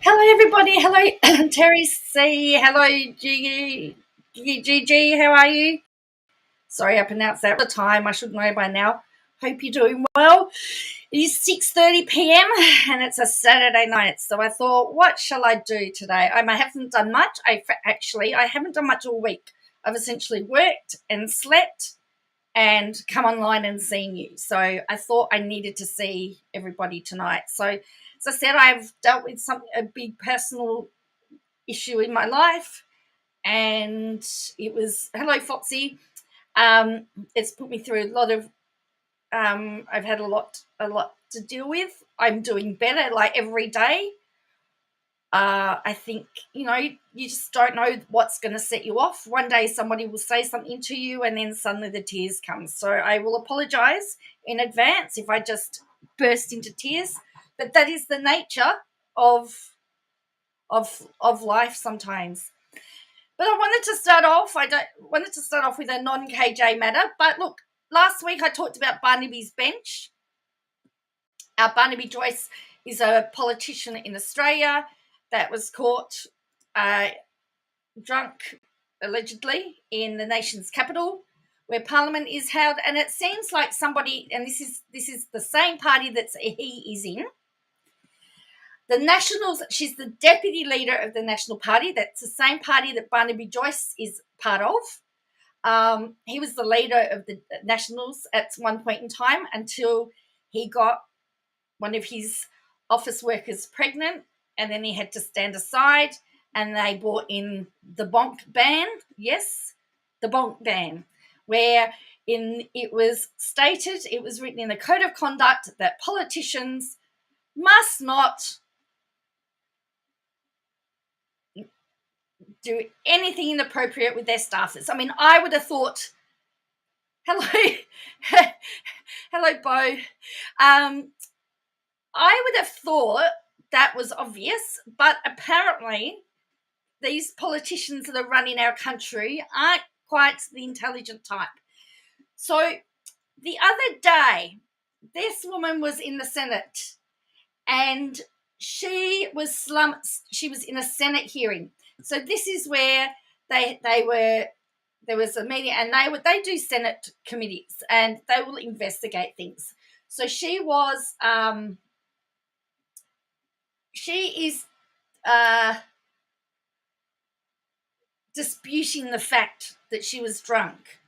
Hello, everybody. Hello, Terry C. Hello, Gigi. How are you? Sorry, I pronounced that all the time. I should know by now. Hope you're doing well. It is 6:30 p.m. and it's a Saturday night. So I thought, what shall I do today? I haven't done much. I haven't done much all week. I've essentially worked and slept and come online and seen you. So I thought I needed to see everybody tonight. So as I said, I've dealt with a big personal issue in my life, and it was hello Foxy. It's put me through a lot of. I've had a lot to deal with. I'm doing better like every day. I think, you just don't know what's going to set you off. One day somebody will say something to you and then suddenly the tears come. So I will apologize in advance if I just burst into tears. But that is the nature of life sometimes. But I wanted to start off with a non-KJ matter. But look, last week I talked about Barnaby's bench. Barnaby Joyce is a politician in Australia that was caught drunk, allegedly, in the nation's capital, where Parliament is held. And it seems like somebody, and this is the same party that he is in, the Nationals. She's the deputy leader of the National Party. That's the same party that Barnaby Joyce is part of. He was the leader of the Nationals at one point in time until he got one of his office workers pregnant, and then he had to stand aside, and they brought in the bonk ban. Yes, the bonk ban, where it was stated, it was written in the Code of Conduct that politicians must not do anything inappropriate with their staffers. I mean, I would have thought, hello, Bo. I would have thought that was obvious, but apparently these politicians that are running our country aren't quite the intelligent type. So the other day, this woman was in the Senate, and she was in a Senate hearing. So this is where there was a meeting, and they do Senate committees, and they will investigate things. So she is disputing the fact that she was drunk,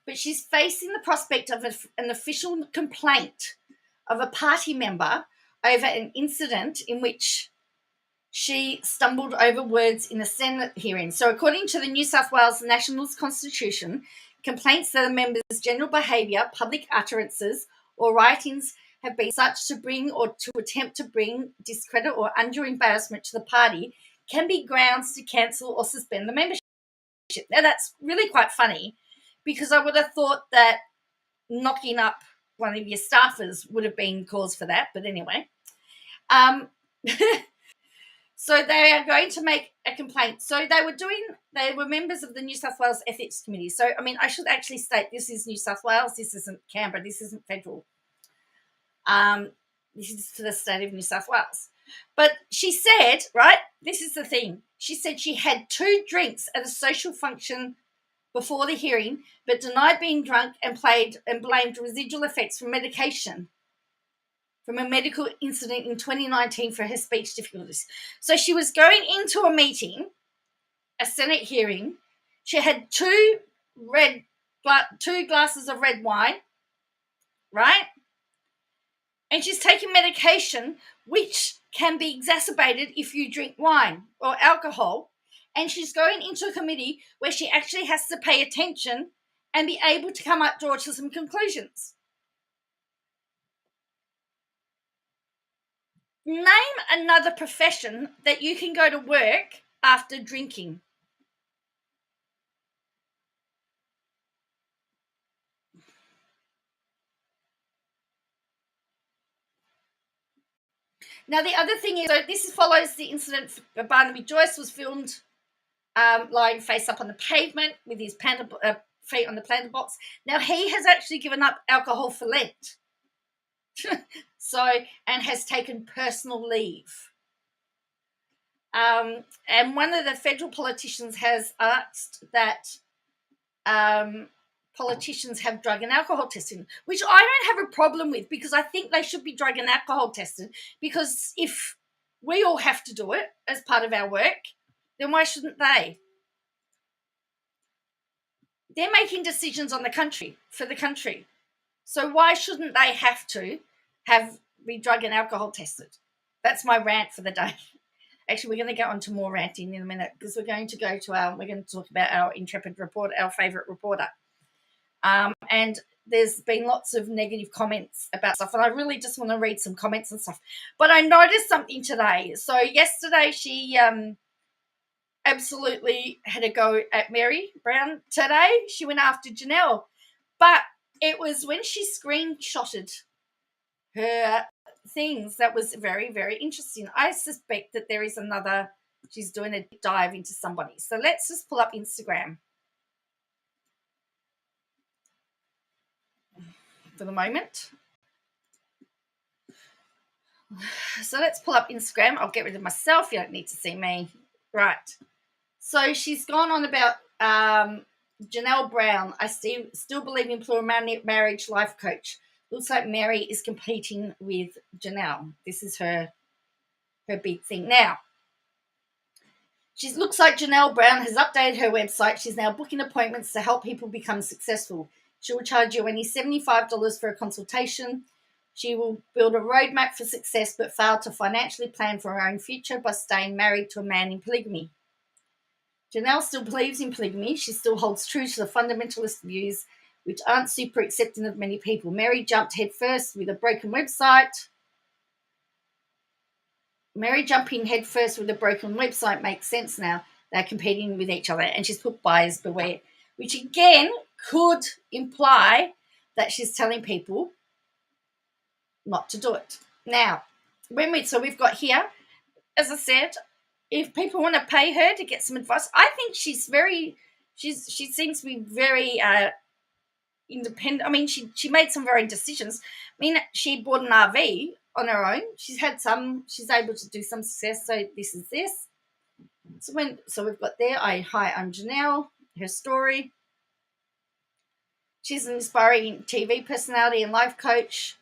but she's facing the prospect of an official complaint of a party member over an incident in which she stumbled over words in a Senate hearing. So according to the New South Wales Nationals Constitution, complaints that a member's general behaviour, public utterances, or writings have been such to bring or to attempt to bring discredit or undue embarrassment to the party can be grounds to cancel or suspend the membership. Now, that's really quite funny because I would have thought that knocking up one of your staffers would have been cause for that. But anyway, so they are going to make a complaint. So they were members of the New South Wales Ethics Committee. So, I mean, I should actually state this is New South Wales. This isn't Canberra. This isn't federal. This is for the state of New South Wales. But she said, right, this is the thing. She said she had 2 drinks at a social function before the hearing, but denied being drunk and blamed residual effects from medication from a medical incident in 2019 for her speech difficulties. So she was going into a meeting, a Senate hearing. She had 2 glasses of red wine, right? And she's taking medication, which can be exacerbated if you drink wine or alcohol. And she's going into a committee where she actually has to pay attention and be able to draw to some conclusions. Name another profession that you can go to work after drinking. Now, the other thing is, so this follows the incident. Barnaby Joyce was filmed lying face up on the pavement with his feet on the planter box. Now, he has actually given up alcohol for Lent. And has taken personal leave. And one of the federal politicians has asked that politicians have drug and alcohol testing, which I don't have a problem with because I think they should be drug and alcohol tested, because if we all have to do it as part of our work, then why shouldn't they? They're making decisions on the country, for the country. So why shouldn't they have to be drug and alcohol tested? That's my rant for the day. Actually, we're going to get on to more ranting in a minute because we're going to talk about our intrepid reporter, our favourite reporter. And there's been lots of negative comments about stuff, and I really just want to read some comments and stuff. But I noticed something today. So yesterday she absolutely had a go at Mary Brown. Today she went after Janelle. But it was when she screenshotted her things that was very, very interesting. I suspect that there is she's doing a deep dive into somebody. So let's just pull up Instagram for the moment. So let's pull up Instagram. I'll get rid of myself. You don't need to see me. Right. So she's gone on about Janelle Brown. I still believe in plural marriage, life coach. Looks like Mary is competing with Janelle. This is her big thing. Now, she looks like Janelle Brown has updated her website. She's now booking appointments to help people become successful. She will charge you only $75 for a consultation. She will build a roadmap for success but fail to financially plan for her own future by staying married to a man in polygamy. Janelle still believes in polygamy. She still holds true to the fundamentalist views, which aren't super accepting of many people. Mary jumped headfirst with a broken website. Mary jumping headfirst with a broken website makes sense now. They're competing with each other, and she's put buyers beware, which again could imply that she's telling people not to do it. Now, we've got here, as I said, if people want to pay her to get some advice, I think she seems to be very independent. I mean, she made some very decisions. I mean, she bought an RV on her own. She's able to do some success. So this is this. So we've got there. I'm Janelle. Her story. She's an inspiring TV personality and life coach.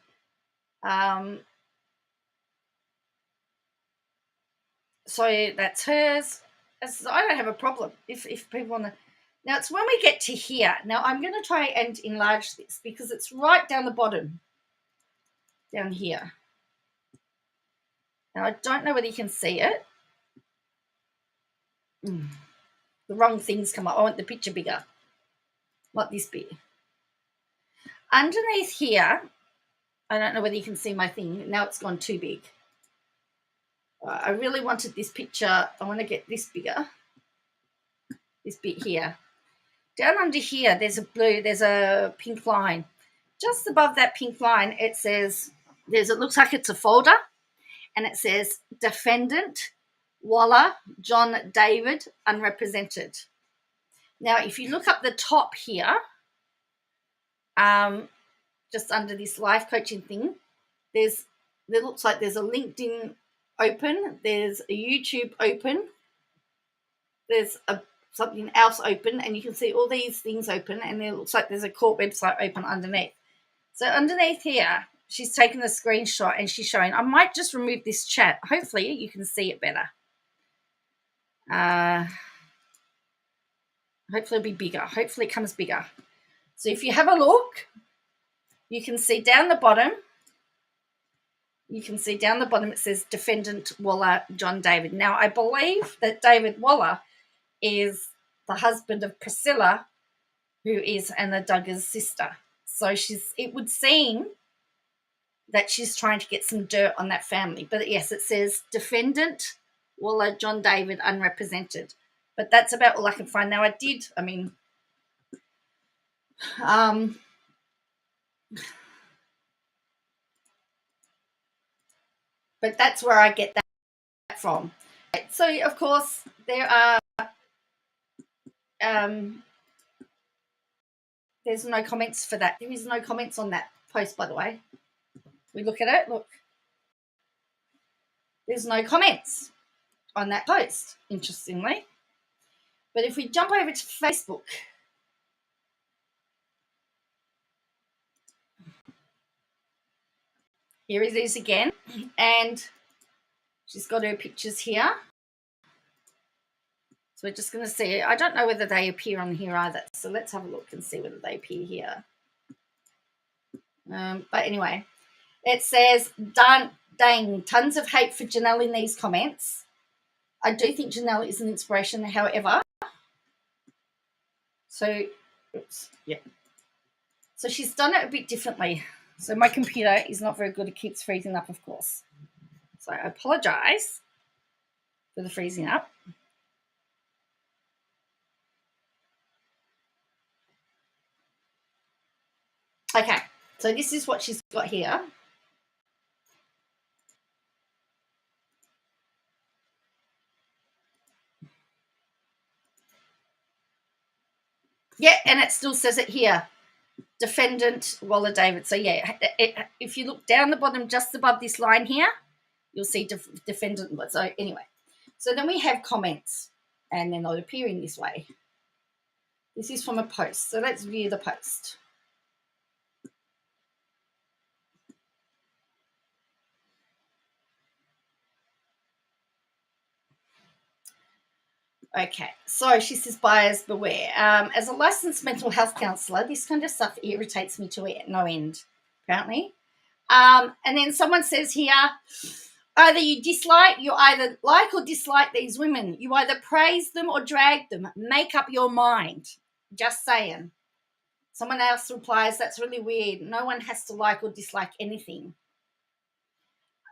So that's hers. I don't have a problem if people want to. Now it's when we get to here. Now I'm going to try and enlarge this because it's right down the bottom, down here. Now I don't know whether you can see it. The wrong things come up. I want the picture bigger. not this bit. Underneath here, I don't know whether you can see my thing. Now it's gone too big. I really wanted this picture. I want to get this bigger. This bit here. Down under here, there's a pink line. Just above that pink line, it says, it looks like it's a folder, and it says Defendant Waller John David Unrepresented. Now, if you look up the top here, just under this life coaching thing, there looks like there's a LinkedIn open, there's a YouTube open, there's something else open, and you can see all these things open, and it looks like there's a court website open underneath. So underneath here, she's taken a screenshot and she's showing, I might just remove this chat. Hopefully you can see it better. Hopefully it'll be bigger. Hopefully it comes bigger. So if you have a look, you can see down the bottom, it says Defendant Waller John David. Now, I believe that David Waller is the husband of Priscilla, who is Anna Duggar's sister. So it would seem that she's trying to get some dirt on that family. But yes, it says Defendant Waller John David Unrepresented. But that's about all I can find. Now, but that's where I get that from. So, of course, there are there's no comments for that. There is no comments on that post, by the way. We look at it, look. There's no comments on that post, interestingly. But if we jump over to Facebook, here it is again, and she's got her pictures here. So we're just going to see. I don't know whether they appear on here either. So let's have a look and see whether they appear here. But anyway, it says, dang, tons of hate for Janelle in these comments. I do think Janelle is an inspiration, however. So, oops, yeah. So she's done it a bit differently. So my computer is not very good. It keeps freezing up, of course. So I apologize for the freezing up. Okay, so this is what she's got here. Yeah, and it still says it here, Defendant Waller David. So yeah, if you look down the bottom, just above this line here, you'll see Defendant. So anyway, so then we have comments, and they're not appearing this way. This is from a post. So let's view the post. Okay, so she says, buyers beware. As a licensed mental health counsellor, this kind of stuff irritates me to no end, apparently. And then someone says here, you either like or dislike these women. You either praise them or drag them. Make up your mind. Just saying. Someone else replies, that's really weird. No one has to like or dislike anything.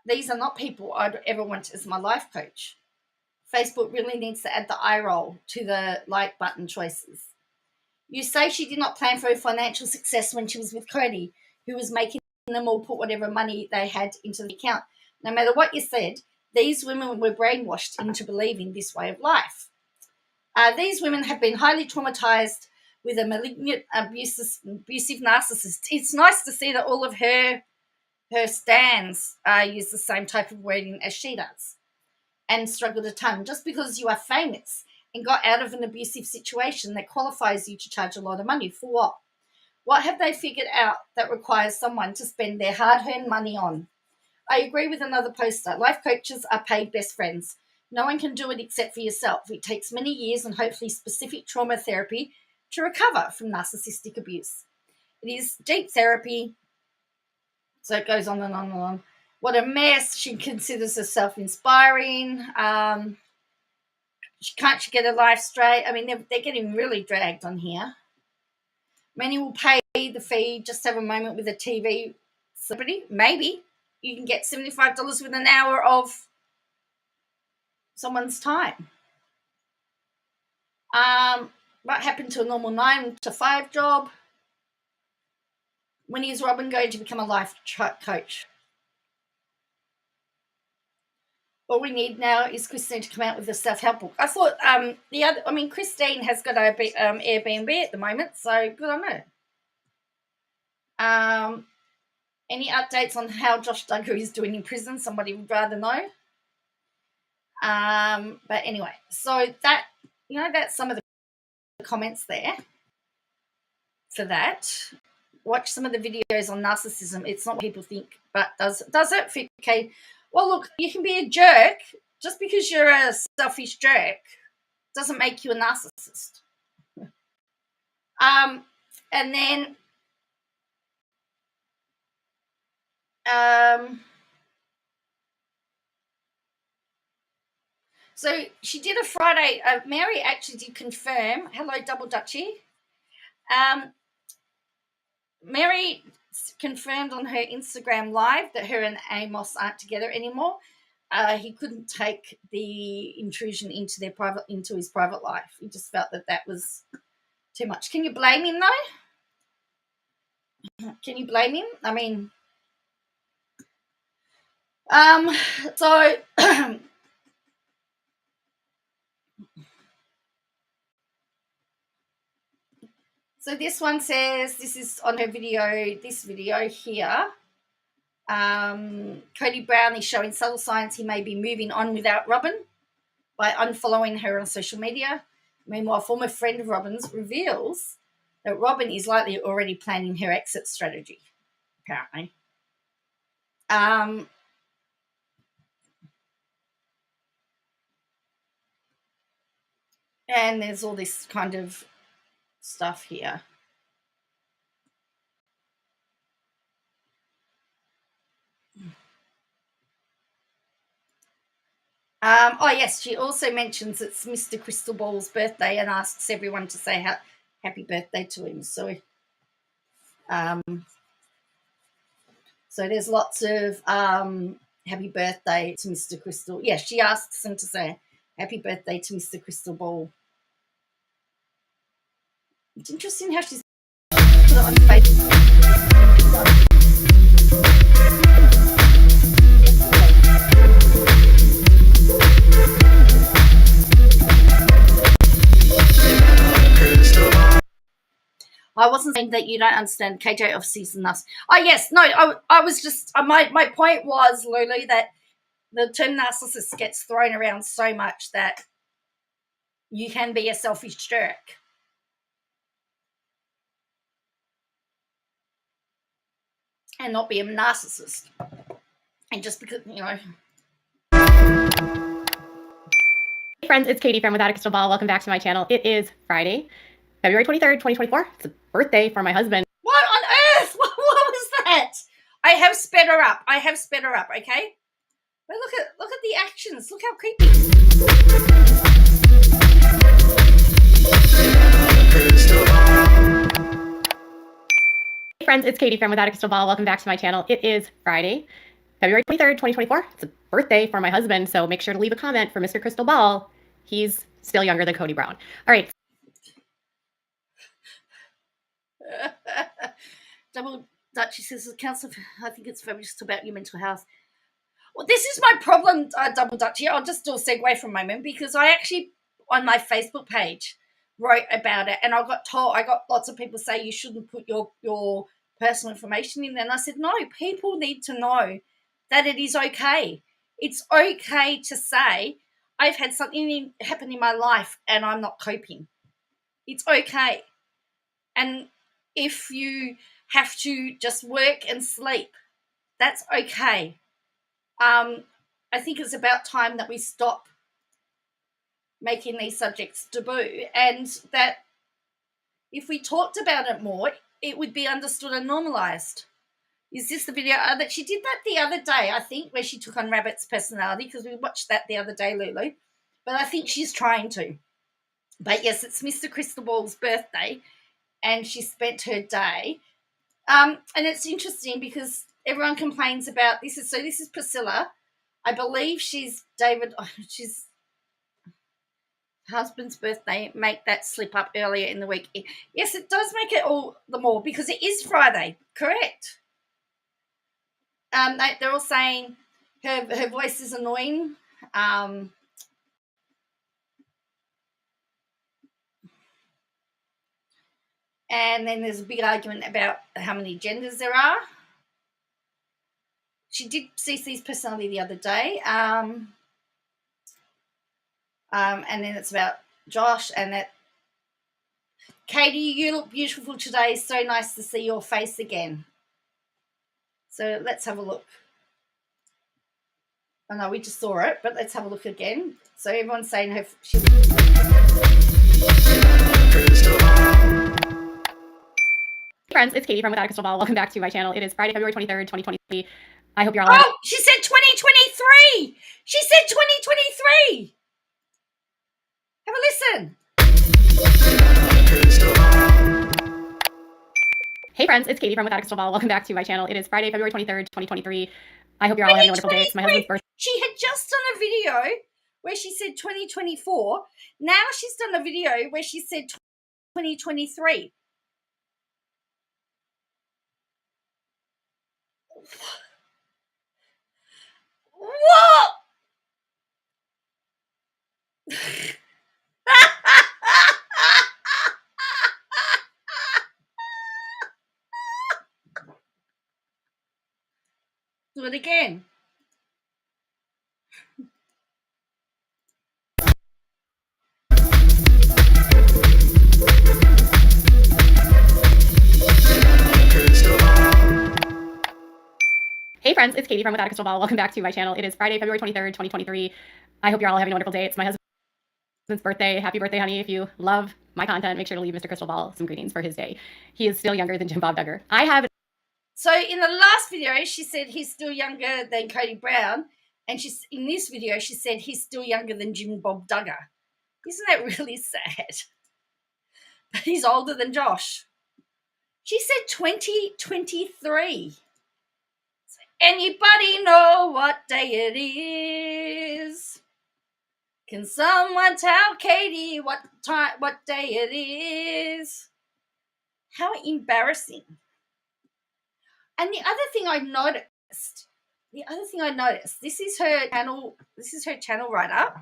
These are not people I'd ever want as my life coach. Facebook really needs to add the eye roll to the like button choices. You say she did not plan for her financial success when she was with Cody, who was making them all put whatever money they had into the account. No matter what you said, these women were brainwashed into believing this way of life. These women have been highly traumatized with a malignant, abusive narcissist. It's nice to see that all of her stans use the same type of wording as she does and struggle a ton. Just because you are famous and got out of an abusive situation that qualifies you to charge a lot of money, for what? What have they figured out that requires someone to spend their hard-earned money on? I agree with another poster. Life coaches are paid best friends. No one can do it except for yourself. It takes many years and hopefully specific trauma therapy to recover from narcissistic abuse. It is deep therapy. So it goes on and on and on. What a mess. She considers herself inspiring. Can't she get her life straight? I mean, they're getting really dragged on here. Many will pay the fee just to have a moment with a TV celebrity. Maybe you can get $75 with an hour of someone's time. What happened to a normal 9 to 5 job? When is Robin going to become a life coach? All we need now is Christine to come out with a self-help book. I thought Christine has got a Airbnb at the moment, so good on her. Any updates on how Josh Duggar is doing in prison? Somebody would rather know. But anyway, so that, that's some of the comments there for that. Watch some of the videos on narcissism. It's not what people think, but does it? Okay. Well, look, you can be a jerk. Just because you're a selfish jerk doesn't make you a narcissist. And then so she did a Friday. Mary actually did confirm. Hello, Double Dutchie. Mary confirmed on her Instagram live that her and Amos aren't together anymore. He couldn't take the intrusion into his private life. He just felt that was too much. Can you blame him though? Can you blame him? I mean, so so this one says, this is on her video, this video here. Cody Brown is showing subtle signs he may be moving on without Robin by unfollowing her on social media. Meanwhile, a former friend of Robin's reveals that Robin is likely already planning her exit strategy, apparently. And there's all this kind of stuff here. Oh, yes, she also mentions it's Mr. Crystal Ball's birthday and asks everyone to say happy birthday to him. So there's lots of happy birthday to Mr. Crystal. Yeah, she asks him to say happy birthday to Mr. Crystal Ball. It's interesting how she's put it on Facebook. I wasn't saying that you don't understand KJ of season us. Oh, yes. No, I was just, my point was, Lulu, that the term narcissist gets thrown around so much that you can be a selfish jerk. And not be a narcissist. And just because, Hey friends, it's Katie from Without a Crystal Ball. Welcome back to my channel. It is Friday, February 23rd, 2024. It's a birthday for my husband. What on earth? What was that? I have sped her up, okay? But look at the actions. Look how creepy. Hey friends, it's Katie from Without a Crystal Ball. Welcome back to my channel. It is Friday, February 23rd, 2024. It's a birthday for my husband, so make sure to leave a comment for Mr. Crystal Ball. He's still younger than Cody Brown. All right. Double Dutchie says, Council, I think it's focused about your mental health. Well, this is my problem, Double Dutchie. I'll just do a segue for a moment because I actually, on my Facebook page, wrote about it, and I got lots of people say you shouldn't put your personal information in there. And I said, no, people need to know that it is okay. It's okay to say, I've had something happen in my life and I'm not coping. It's okay. And if you have to just work and sleep, that's okay. I think it's about time that we stop making these subjects taboo, and that if we talked about it more, it would be understood and normalized. Is this the video that she did that the other day, I think, where she took on Rabbit's personality, because we watched that the other day, Lulu, but I think she's trying to. But yes, it's Mr. Crystal Ball's birthday, and she spent her day. And it's interesting because everyone complains about this. This is Priscilla. I believe she's she's husband's birthday. Make that slip up earlier in the week. Yes, it does make it all the more because it is Friday, correct? They're all saying her voice is annoying. And then there's a big argument about how many genders there are. She did CC's personality the other day. And then it's about Josh and that. Katie, you look beautiful today. So nice to see your face again. So let's have a look. Oh no, we just saw it, but let's have a look again. So everyone's saying her. Hey friends, it's Katie from Without a Crystal Ball. Welcome back to my channel. It is Friday, February 23rd, 2023. I hope you're all. Oh, she said 2023. She said 2023. Have a listen. Hey friends, it's Katie from Without a Crystal Ball. Welcome back to my channel. It is Friday, February 23rd, 2023. I hope you're all having a wonderful day. It's my husband's birthday. She had just done a video where she said 2024. Now she's done a video where she said 2023. What? Do it again. Hey friends, it's Katie from Without a Crystal Ball. Welcome back to my channel. It is Friday, February 23rd, 2023. I hope you're all having a wonderful day. It's my husband's birthday. Happy birthday, honey. If you love my content, make sure to leave Mr. Crystal Ball some greetings for his day. He is still younger than Jim Bob Duggar. So in the last video, she said he's still younger than Cody Brown. And in this video, she said he's still younger than Jim Bob Duggar. Isn't that really sad? But he's older than Josh. She said 2023. Anybody know what day it is? Can someone tell Katie what day it is? How embarrassing. And the other thing I noticed, this is her channel right up.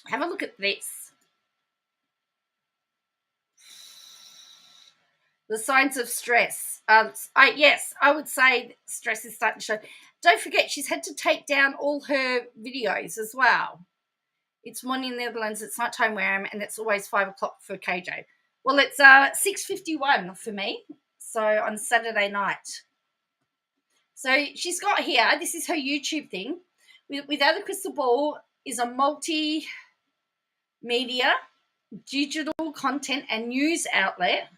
Have a look at this. The signs of stress. I would say stress is starting to show. Don't forget, she's had to take down all her videos as well. It's morning in the Netherlands. It's nighttime where I am, and it's always 5 o'clock for KJ. Well, it's 6:51 for me. So on Saturday night. So she's got here. This is her YouTube thing. Without a Crystal Ball is a multimedia, digital content and news outlet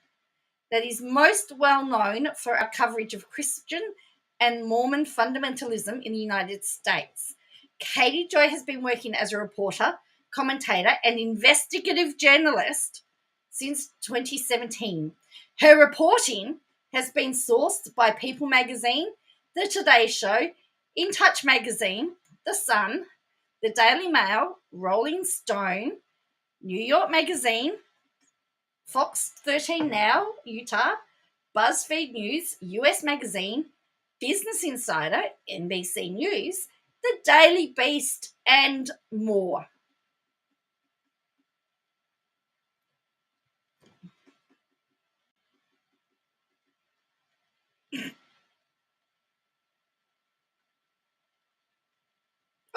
that is most well known for our coverage of Christian and Mormon fundamentalism in the United States. Katie Joy has been working as a reporter, commentator, and investigative journalist since 2017. Her reporting has been sourced by People Magazine, The Today Show, In Touch Magazine, The Sun, The Daily Mail, Rolling Stone, New York Magazine, Fox 13 Now, Utah, BuzzFeed News, US Magazine, Business Insider, NBC News, The Daily Beast, and more.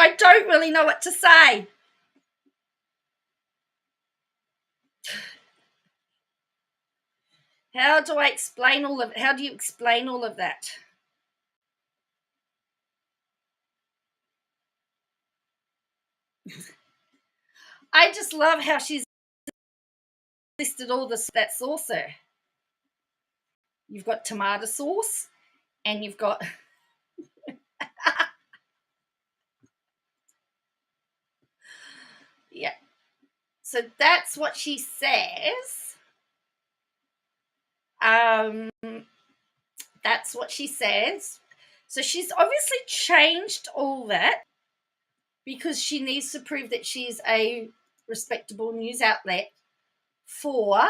I don't really know what to say. How do you explain all of that? I just love how she's listed all that saucer. You've got tomato sauce and you've got yeah. So that's what she says. That's what she says. So she's obviously changed all that because she needs to prove that she's a respectable news outlet for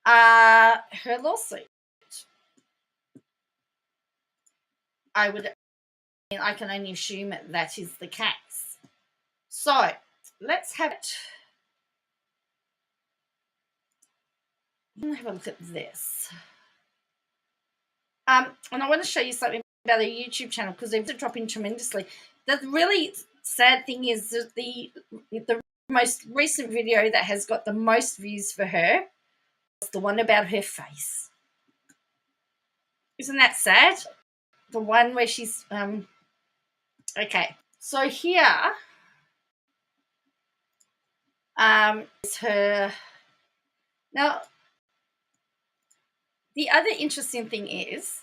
her lawsuit. I can only assume that is the case. So let's have it. Have a look at this. And I want to show you something about their YouTube channel because they've been dropping tremendously. The really sad thing is that the most recent video that has got the most views for her was the one about her face. Isn't that sad? The one where she's okay. So here is her. Now, the other interesting thing is,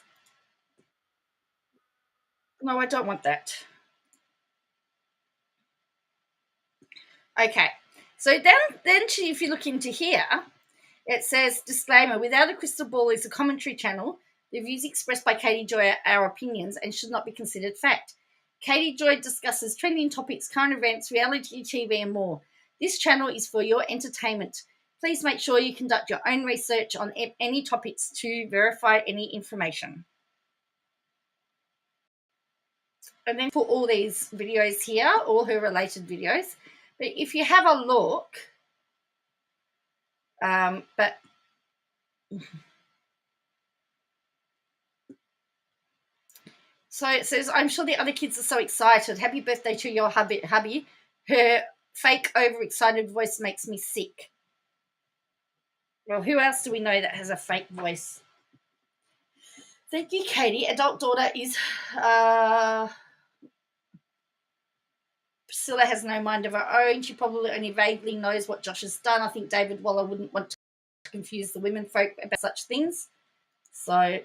no, I don't want that. Okay, so then if you look into here, it says, disclaimer, Without a Crystal Ball is a commentary channel. The views expressed by Katie Joy are our opinions and should not be considered fact. Katie Joy discusses trending topics, current events, reality TV, and more. This channel is for your entertainment. Please make sure you conduct your own research on any topics to verify any information. And then put all these videos here, all her related videos. But if you have a look, so it says, I'm sure the other kids are so excited. Happy birthday to your hubby. Her fake overexcited voice makes me sick. Well, who else do we know that has a fake voice? Thank you, Katie. Adult daughter is Priscilla has no mind of her own. She probably only vaguely knows what Josh has done. I think David Waller wouldn't want to confuse the women folk about such things. So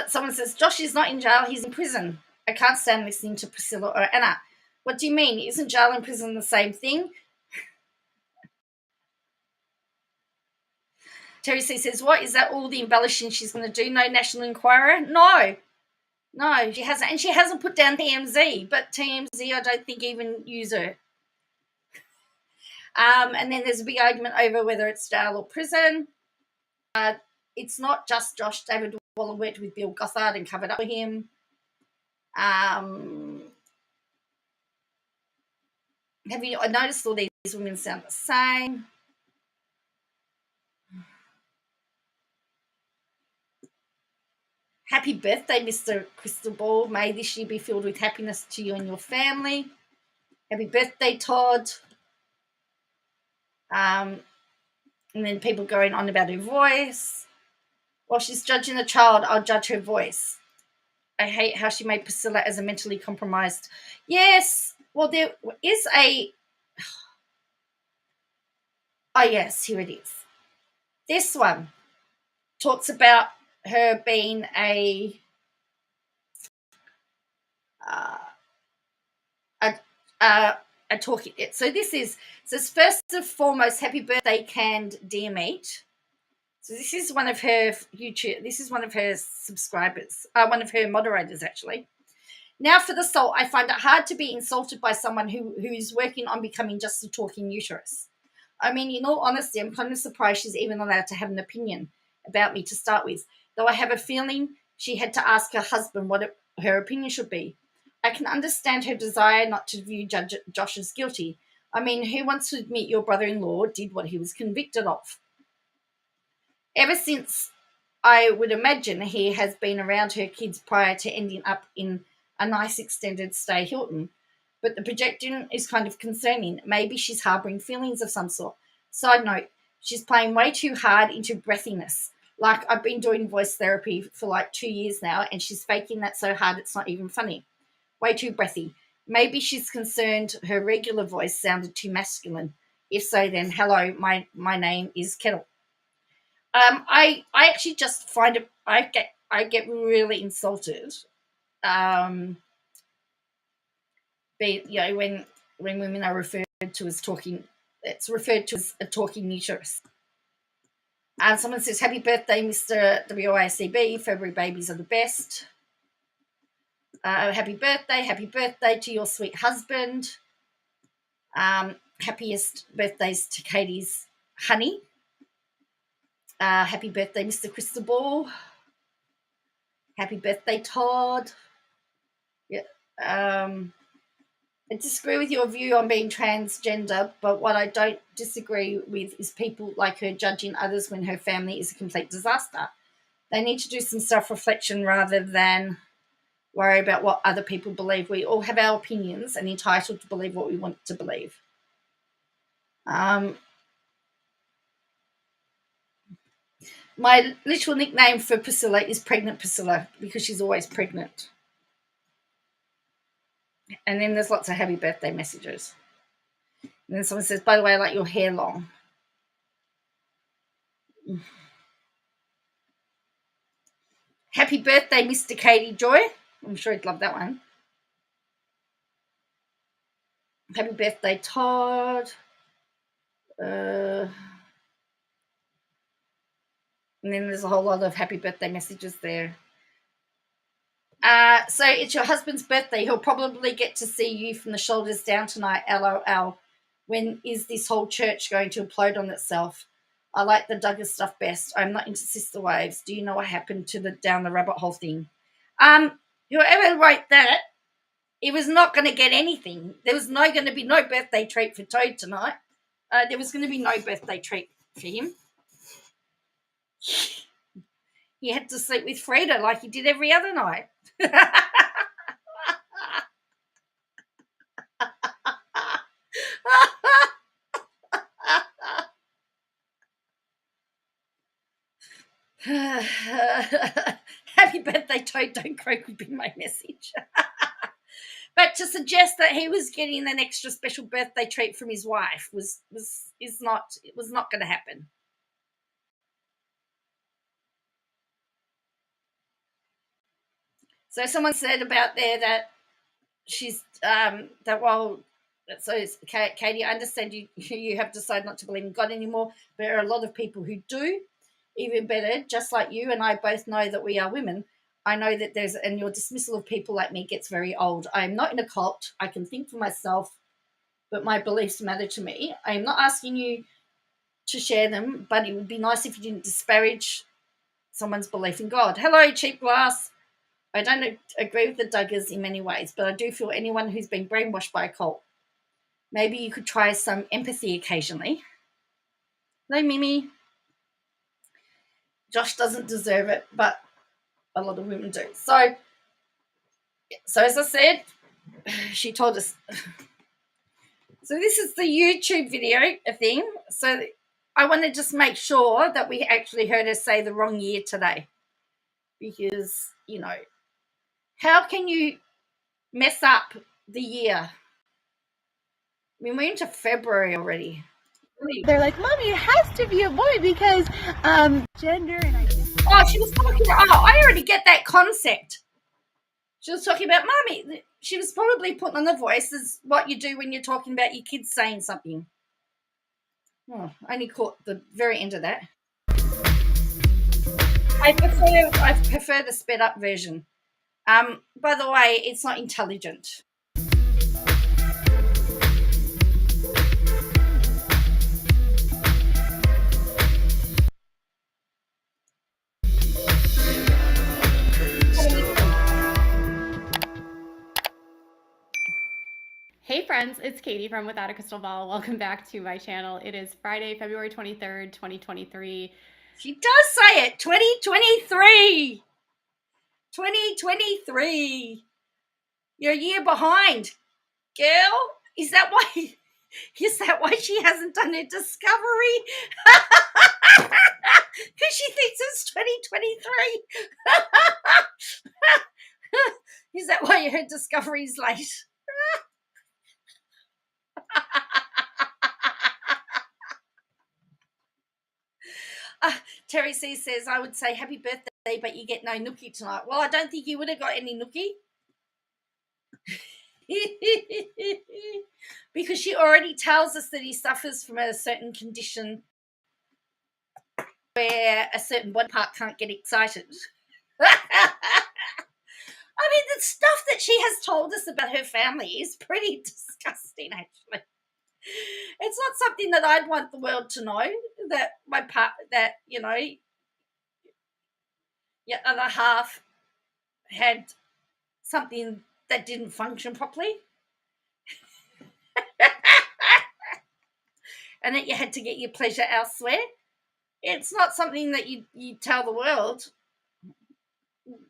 someone says, Josh is not in jail, he's in prison. I can't stand listening to Priscilla or Anna. What do you mean? Isn't jail and prison the same thing? Terry C says, what, is that all the embellishing she's going to do? No National Enquirer? No, she hasn't. And she hasn't put down TMZ, but TMZ I don't think even use her. And then there's a big argument over whether it's jail or prison. It's not just Josh. David Waller worked with Bill Gothard and covered up for him. Have you noticed all these women sound the same? Happy birthday, Mr. Crystal Ball. May this year be filled with happiness to you and your family. Happy birthday, Todd. And then people going on about her voice. While she's judging the child, I'll judge her voice. I hate how she made Priscilla as a mentally compromised. Yes. Well, there is a... Oh, yes, here it is. This one talks about her being a talking. So this says, first and foremost, happy birthday, canned deer meat. So this is one of her YouTube. This is one of her subscribers, one of her moderators, actually. Now for the salt, I find it hard to be insulted by someone who is working on becoming just a talking uterus. I mean, in all honesty, I'm kind of surprised she's even allowed to have an opinion about me to start with, though I have a feeling she had to ask her husband what her opinion should be. I can understand her desire not to view Josh as guilty. I mean, who wants to admit your brother-in-law did what he was convicted of? Ever since, I would imagine, he has been around her kids prior to ending up in a nice extended stay Hilton. But the projection is kind of concerning. Maybe she's harboring feelings of some sort. Side note, she's playing way too hard into breathiness. Like, I've been doing voice therapy for like 2 years now, and she's faking that so hard it's not even funny. Way too breathy. Maybe she's concerned her regular voice sounded too masculine. If so, then hello, my name is Kettle. I actually just find it, I get really insulted. When when women are referred to as talking, it's referred to as a talking uterus. Someone says, happy birthday, Mr. WICB. February babies are the best. Happy birthday to your sweet husband. Happiest birthdays to Katie's honey. Happy birthday, Mr. Cristobal. Happy birthday, Todd. Yeah. I disagree with your view on being transgender, but what I don't disagree with is people like her judging others when her family is a complete disaster. They need to do some self-reflection rather than worry about what other people believe. We all have our opinions and entitled to believe what we want to believe. My literal nickname for Priscilla is Pregnant Priscilla because she's always pregnant. And then there's lots of happy birthday messages. And then someone says, by the way, I like your hair long. Happy birthday, Mr. Katie Joy. I'm sure he'd love that one. Happy birthday, Todd. And then there's a whole lot of happy birthday messages there. So it's your husband's birthday. He'll probably get to see you from the shoulders down tonight, LOL. When is this whole church going to implode on itself? I like the Douglas stuff best. I'm not into sister wives. Do you know what happened to the down the rabbit hole thing? Whoever wrote that, it was not going to get anything. There was going to be no birthday treat for Toad tonight. There was going to be no birthday treat for him. He had to sleep with Frida like he did every other night. Happy birthday, Toad. Don't croak would be my message. But to suggest that he was getting an extra special birthday treat from his wife was not going to happen. So someone said about there that she's Katie, I understand you have decided not to believe in God anymore, but there are a lot of people who do. Even better, just like you and I both know that we are women, I know that and your dismissal of people like me gets very old. I am not in a cult. I can think for myself, but my beliefs matter to me. I am not asking you to share them, but it would be nice if you didn't disparage someone's belief in God. Hello, cheap glass. I don't agree with the Duggars in many ways, but I do feel anyone who's been brainwashed by a cult, maybe you could try some empathy occasionally. Hello, Mimi. Josh doesn't deserve it, but a lot of women do. So as I said, she told us. So this is the YouTube video thing. So I want to just make sure that we actually heard her say the wrong year today. Because, how can you mess up the year? I mean, we're into February already. They're like, Mommy, it has to be a boy because gender and identity. Oh, she was talking about, I already get that concept. She was talking about Mommy. She was probably putting on the voice as what you do when you're talking about your kids saying something. Oh, I only caught the very end of that. I prefer the sped up version. By the way, it's not intelligent. Hey friends, it's Katie from Without a Crystal Ball. Welcome back to my channel. It is Friday, February 23rd, 2023. She does say it, 2023. 2023. You're a year behind, girl. Is that why she hasn't done her discovery? Because she thinks it's 2023. Is that why her discovery is late? Terry C says, I would say happy birthday, but you get no nookie tonight. Well, I don't think you would have got any nookie. Because she already tells us that he suffers from a certain condition where a certain body part can't get excited. I mean, the stuff that she has told us about her family is pretty disgusting, actually. It's not something that I'd want the world to know, that your other half had something that didn't function properly. And that you had to get your pleasure elsewhere. It's not something that you tell the world.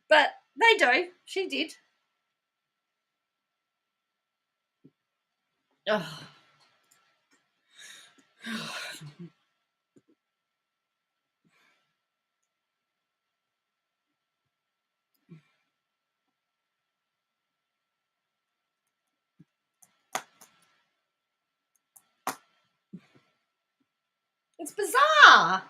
But they do. She did. Oh. It's bizarre.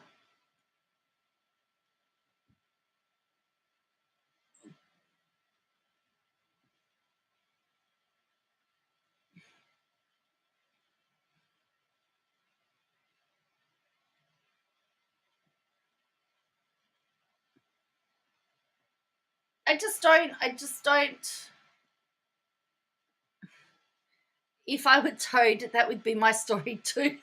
I just don't. If I were Toad, that would be my story too.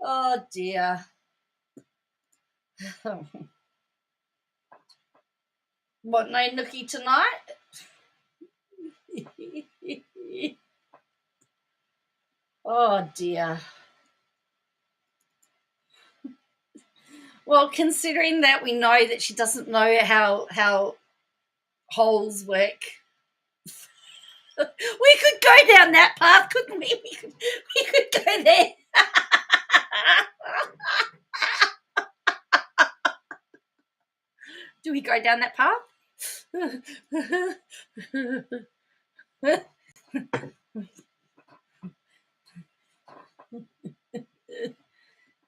Oh dear. What, no nookie tonight? Oh dear. Well, considering that we know that she doesn't know how holes work, we could go down that path, couldn't we? We could go there. Do we go down that path?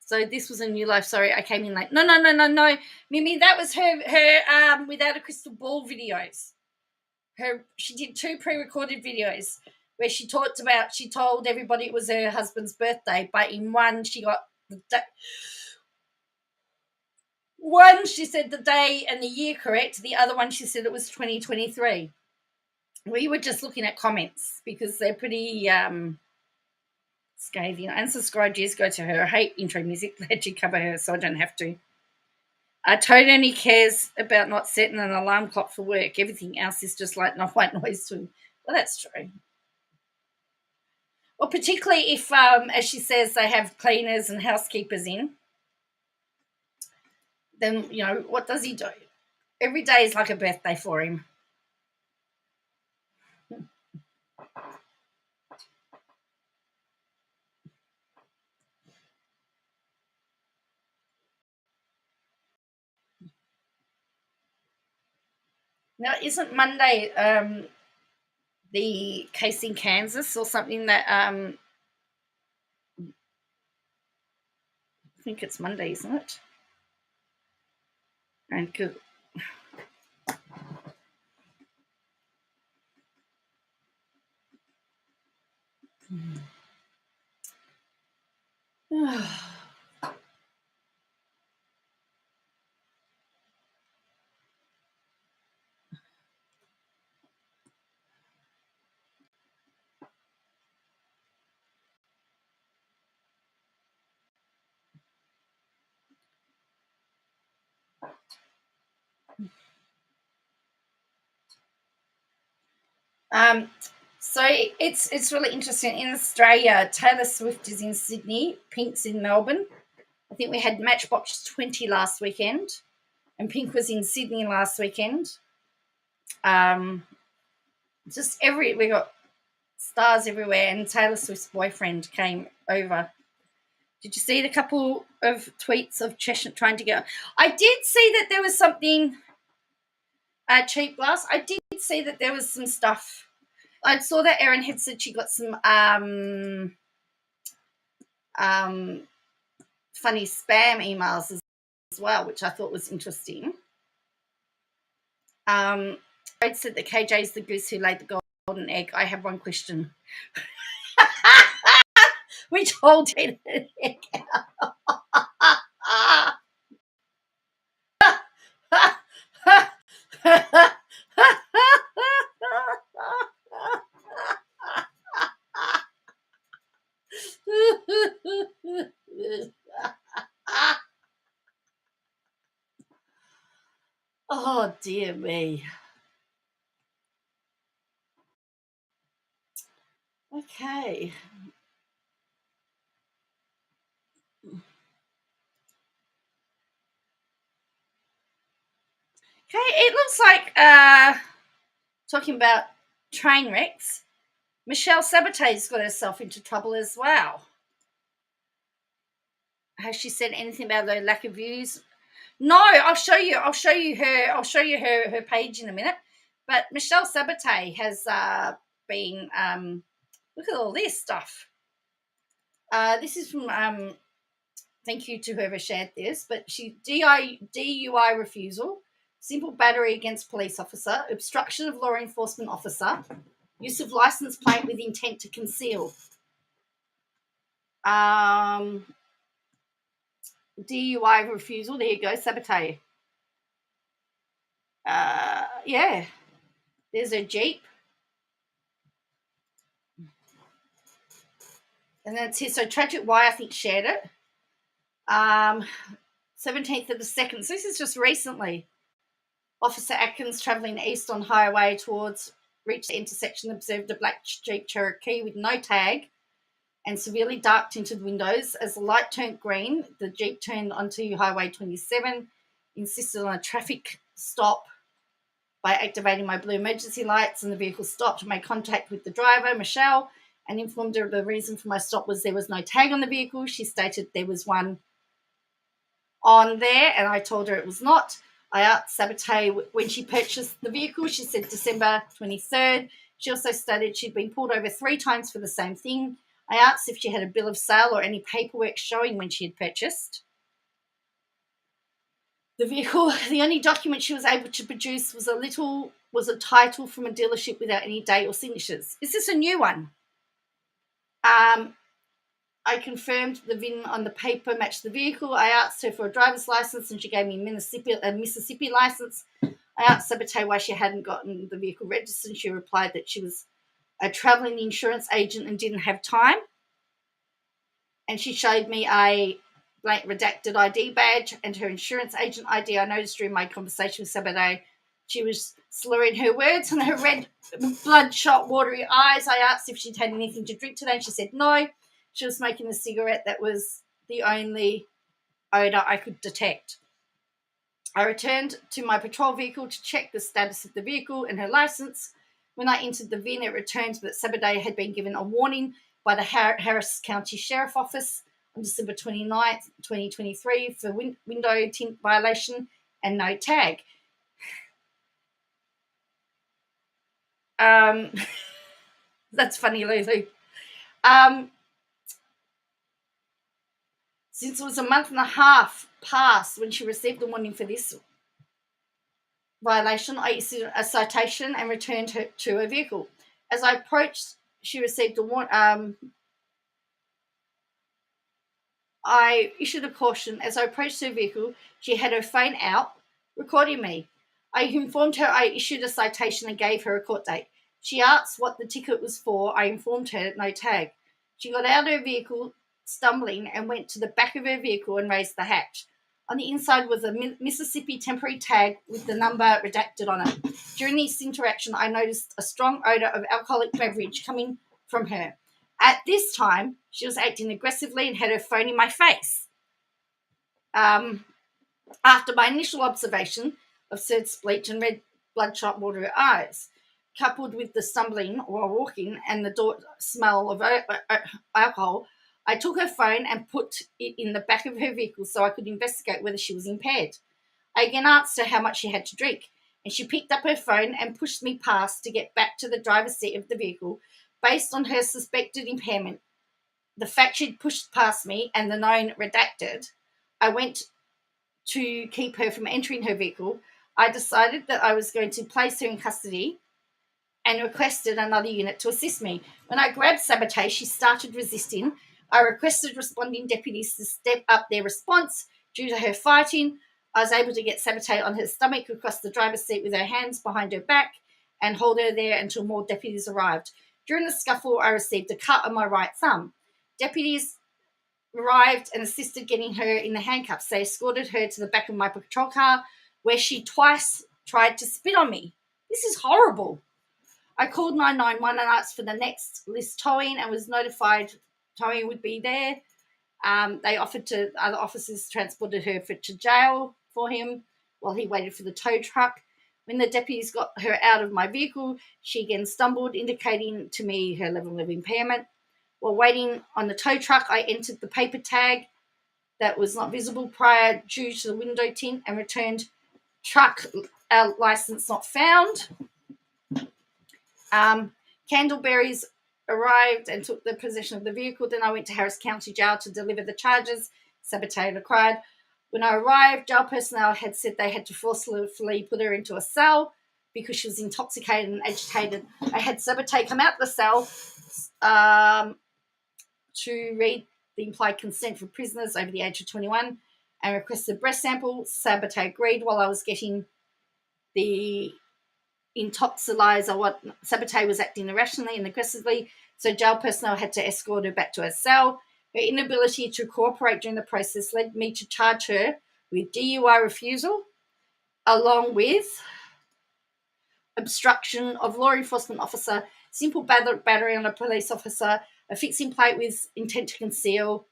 So this was a new life. Sorry, I came in late. No. Mimi, that was her Without a Crystal Ball videos. She did 2 pre-recorded videos where she told everybody it was her husband's birthday, but in one she got the day. One, she said the day and the year correct. The other one, she said it was 2023. We were just looking at comments because they're pretty scathing. Unsubscribe, just go to her. I hate intro music. Glad you cover her so I don't have to. Toad only cares about not setting an alarm clock for work. Everything else is just like white noise to him. Well, that's true. Well, particularly if, as she says, they have cleaners and housekeepers in. Then, what does he do? Every day is like a birthday for him. Now, isn't Monday the case in Kansas or something that I think it's Monday, isn't it? And good. So it's really interesting. In Australia, Taylor Swift is in Sydney, Pink's in Melbourne. I think we had Matchbox 20 last weekend, and Pink was in Sydney last weekend. We got stars everywhere, and Taylor Swift's boyfriend came over. Did you see the couple of tweets of Cheshire trying to get? I did see that there was something cheap glass. I did see that there was some stuff. I saw that Erin had said she got some funny spam emails as well, which I thought was interesting. So said that KJ's the goose who laid the golden egg. I have one question. Which hole did an egg Oh, dear me. Okay. Okay, it looks like talking about train wrecks, Michelle Sabatier's got herself into trouble as well. Has she said anything about the lack of views? No, I'll show you her page in a minute. But Michelle Sabatier has been look at all this stuff. This is from thank you to whoever shared this, but she DUI refusal, simple battery against police officer, obstruction of law enforcement officer, use of license plate with intent to conceal. DUI refusal. There you go, Sabatier. Yeah. There's a Jeep. And that's here. So Tragic Y, I think, shared it. 17th of the 2nd. So this is just recently. Officer Atkins travelling east on highway towards reached the intersection, observed a black Jeep Cherokee with no tag and severely dark tinted windows. As the light turned green, the Jeep turned onto Highway 27, insisted on a traffic stop by activating my blue emergency lights, and the vehicle stopped, made contact with the driver, Michelle, and informed her the reason for my stop was there was no tag on the vehicle. She stated there was one on there, and I told her it was not. I asked Sabatier when she purchased the vehicle. She said December 23rd. She also stated she'd been pulled over 3 times for the same thing. I asked if she had a bill of sale or any paperwork showing when she had purchased the vehicle. The only document she was able to produce was a title from a dealership without any date or signatures. Is this a new one? I confirmed the VIN on the paper matched the vehicle. I asked her for a driver's license and she gave me a Mississippi license. I asked Sabatier why she hadn't gotten the vehicle registered, and she replied that she was a traveling insurance agent and didn't have time. And she showed me a blank redacted ID badge and her insurance agent ID. I noticed during my conversation with Sabatier she was slurring her words and her red bloodshot watery eyes. I asked if she'd had anything to drink today and she said no. She was smoking a cigarette. That was the only odour I could detect. I returned to my patrol vehicle to check the status of the vehicle and her licence. When I entered the VIN, it returned that Sabatier had been given a warning by the Harris County Sheriff Office on December 29th, 2023 for window tint violation and no tag. That's funny, Lulu. Since it was a month and a half past when she received the warning for this violation, I issued a citation and returned her to her vehicle. As I approached, she received a warning. I issued a caution. As I approached her vehicle, she had her phone out, recording me. I informed her I issued a citation and gave her a court date. She asked what the ticket was for. I informed her no tag. She got out of her vehicle, stumbling, and went to the back of her vehicle and raised the hatch. On the inside was a Mississippi temporary tag with the number redacted on it. During this interaction, I noticed a strong odor of alcoholic beverage coming from her. At this time, she was acting aggressively and had her phone in my face. After my initial observation of said bleach and red bloodshot watery eyes, coupled with the stumbling while walking and the door smell of alcohol, I took her phone and put it in the back of her vehicle so I could investigate whether she was impaired. I again asked her how much she had to drink, and she picked up her phone and pushed me past to get back to the driver's seat of the vehicle. Based on her suspected impairment, the fact she'd pushed past me, and the known redacted, I went to keep her from entering her vehicle. I decided that I was going to place her in custody and requested another unit to assist me. When I grabbed Sabotage, she started resisting. I requested responding deputies to step up their response. Due to her fighting, I was able to get Sabotage on her stomach across the driver's seat with her hands behind her back and hold her there until more deputies arrived. During the scuffle, I received a cut on my right thumb. Deputies arrived and assisted getting her in the handcuffs. They escorted her to the back of my patrol car, where she twice tried to spit on me. This is horrible. I called 991 and asked for the next list towing and was notified towing would be there. They offered to, other officers transported her to jail for him while he waited for the tow truck. When the deputies got her out of my vehicle, she again stumbled, indicating to me her level of impairment. While waiting on the tow truck, I entered the paper tag that was not visible prior due to the window tint and returned truck license not found. Candleberries arrived and took the possession of the vehicle. Then I went to Harris County Jail to deliver the charges. Sabotage required. When I arrived, jail personnel had said they had to forcefully put her into a cell because she was intoxicated and agitated. I had Sabotage come out the cell to read the implied consent for prisoners over the age of 21 and requested breast sample. Sabotage agreed while I was getting the intoxilizer. What Sabotage was acting irrationally and aggressively, so jail personnel had to escort her back to her cell. Her inability to cooperate during the process led me to charge her with DUI refusal, along with obstruction of law enforcement officer, simple battery on a police officer, a fixing plate with intent to conceal,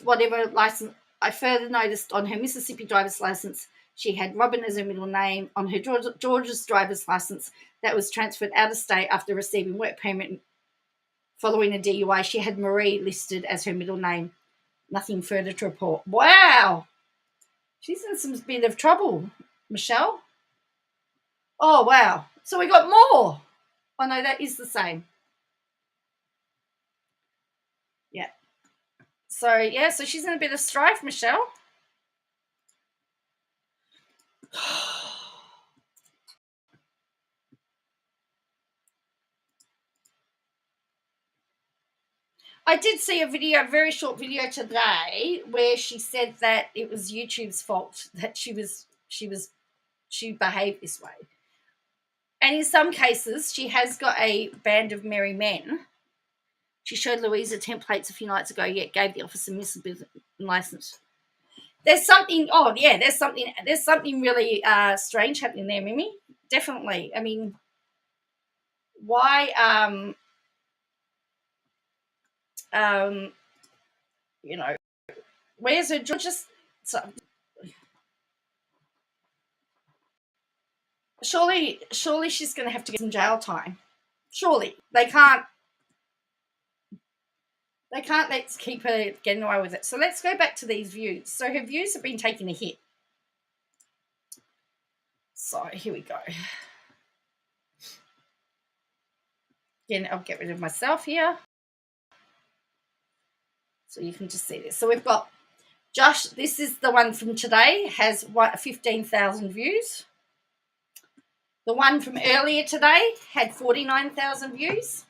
whatever license. I further noticed on her Mississippi driver's license she had Robin as her middle name. On her Georgia's driver's license that was transferred out of state after receiving work permit following a DUI, she had Marie listed as her middle name. Nothing further to report. Wow. She's in some bit of trouble, Michelle. Oh, wow. So we got more. Oh, no, that is the same. Yeah. So, yeah, so she's in a bit of strife, Michelle. I did see a very short video today, where she said that it was YouTube's fault that she behaved this way. And in some cases, she has got a band of merry men. She showed Louisa templates a few nights ago, yet gave the officer Mississippi license. There's something really strange happening there, Mimi. Definitely. I mean, why where's her Georgia? Surely she's going to have to get some jail time. Surely they can't let's keep her getting away with it. So let's go back to these views. So her views have been taking a hit. So here we go. Again, I'll get rid of myself here, so you can just see this. So we've got Josh. This is the one from today, has 15,000 views. The one from earlier today had 49,000 views.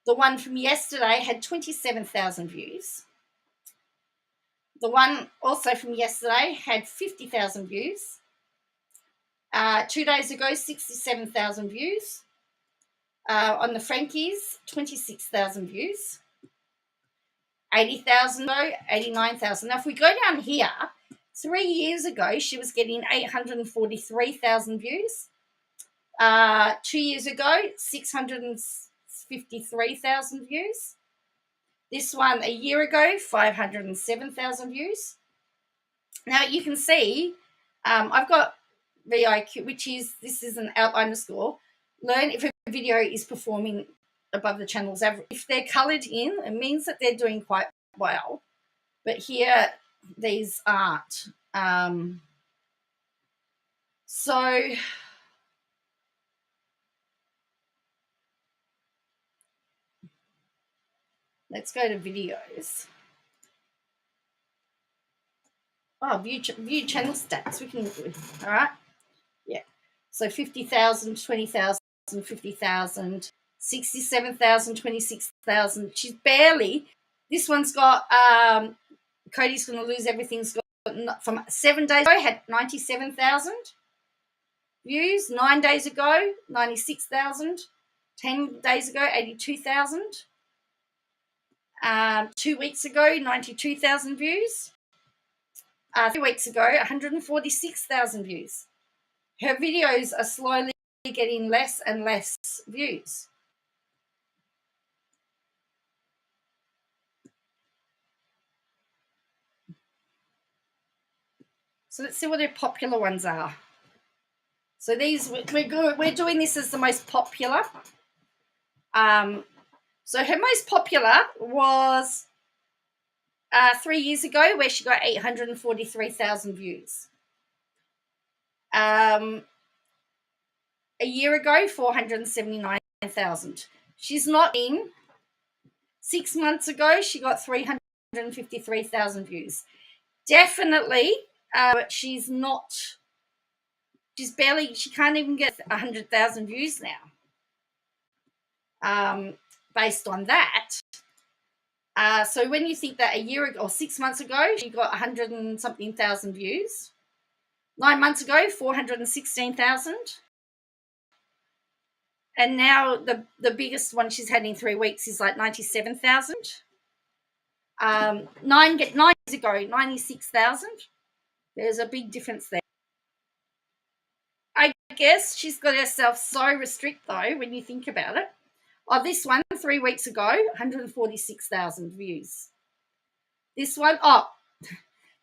The one from yesterday had 27,000 views. The one also from yesterday had 50,000 views. 2 days ago, 67,000 views. On the Frankies, 26,000 views. 80,000 ago, 89,000. Now, if we go down here, 3 years ago, she was getting 843,000 views. 2 years ago, 653,000 views. This one a year ago, 507,000 views. Now, you can see I've got VIQ, this is an outliner score. Learn if a video is performing above the channel's average. If they're coloured in, it means that they're doing quite well. But here, these aren't. So let's go to videos. Oh, view channel stats. We can, all right. Yeah. So 50,000, 20,000, 50,000, 67,000, 26,000. She's barely. This one's got. Cody's going to lose everything's got from 7 days ago had 97,000 views. 9 days ago, 96,000. 10 days ago, 82,000. 2 weeks ago, 92,000 views. 3 weeks ago, 146,000 views. Her videos are slowly getting less and less views. So let's see what her popular ones are. So these, we're doing this as the most popular. So her most popular was 3 years ago, where she got 843,000 views. A year ago, 479,000. She's not in. 6 months ago, she got 353,000 views. Definitely, she's not. She's barely. She can't even get 100,000 views now. Based on that. So when you think that a year ago or 6 months ago, she got 100 and something thousand views. 9 months ago, 416,000. And now the biggest one she's had in 3 weeks is like 97,000. 9 years ago, 96,000. There's a big difference there. I guess she's got herself so restricted, though, when you think about it. Oh, this one, 3 weeks ago, 146,000 views. This one,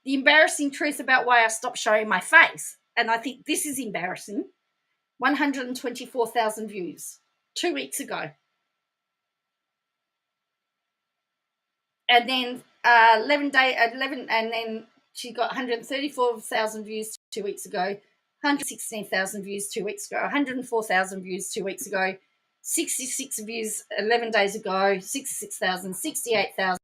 the embarrassing truth about why I stopped showing my face. And I think this is embarrassing. 124,000 views 2 weeks ago. And then 11, and then she got 134,000 views 2 weeks ago, 116,000 views 2 weeks ago, 104,000 views 2 weeks ago, 66 views 11 days ago, 66,000, 68,000,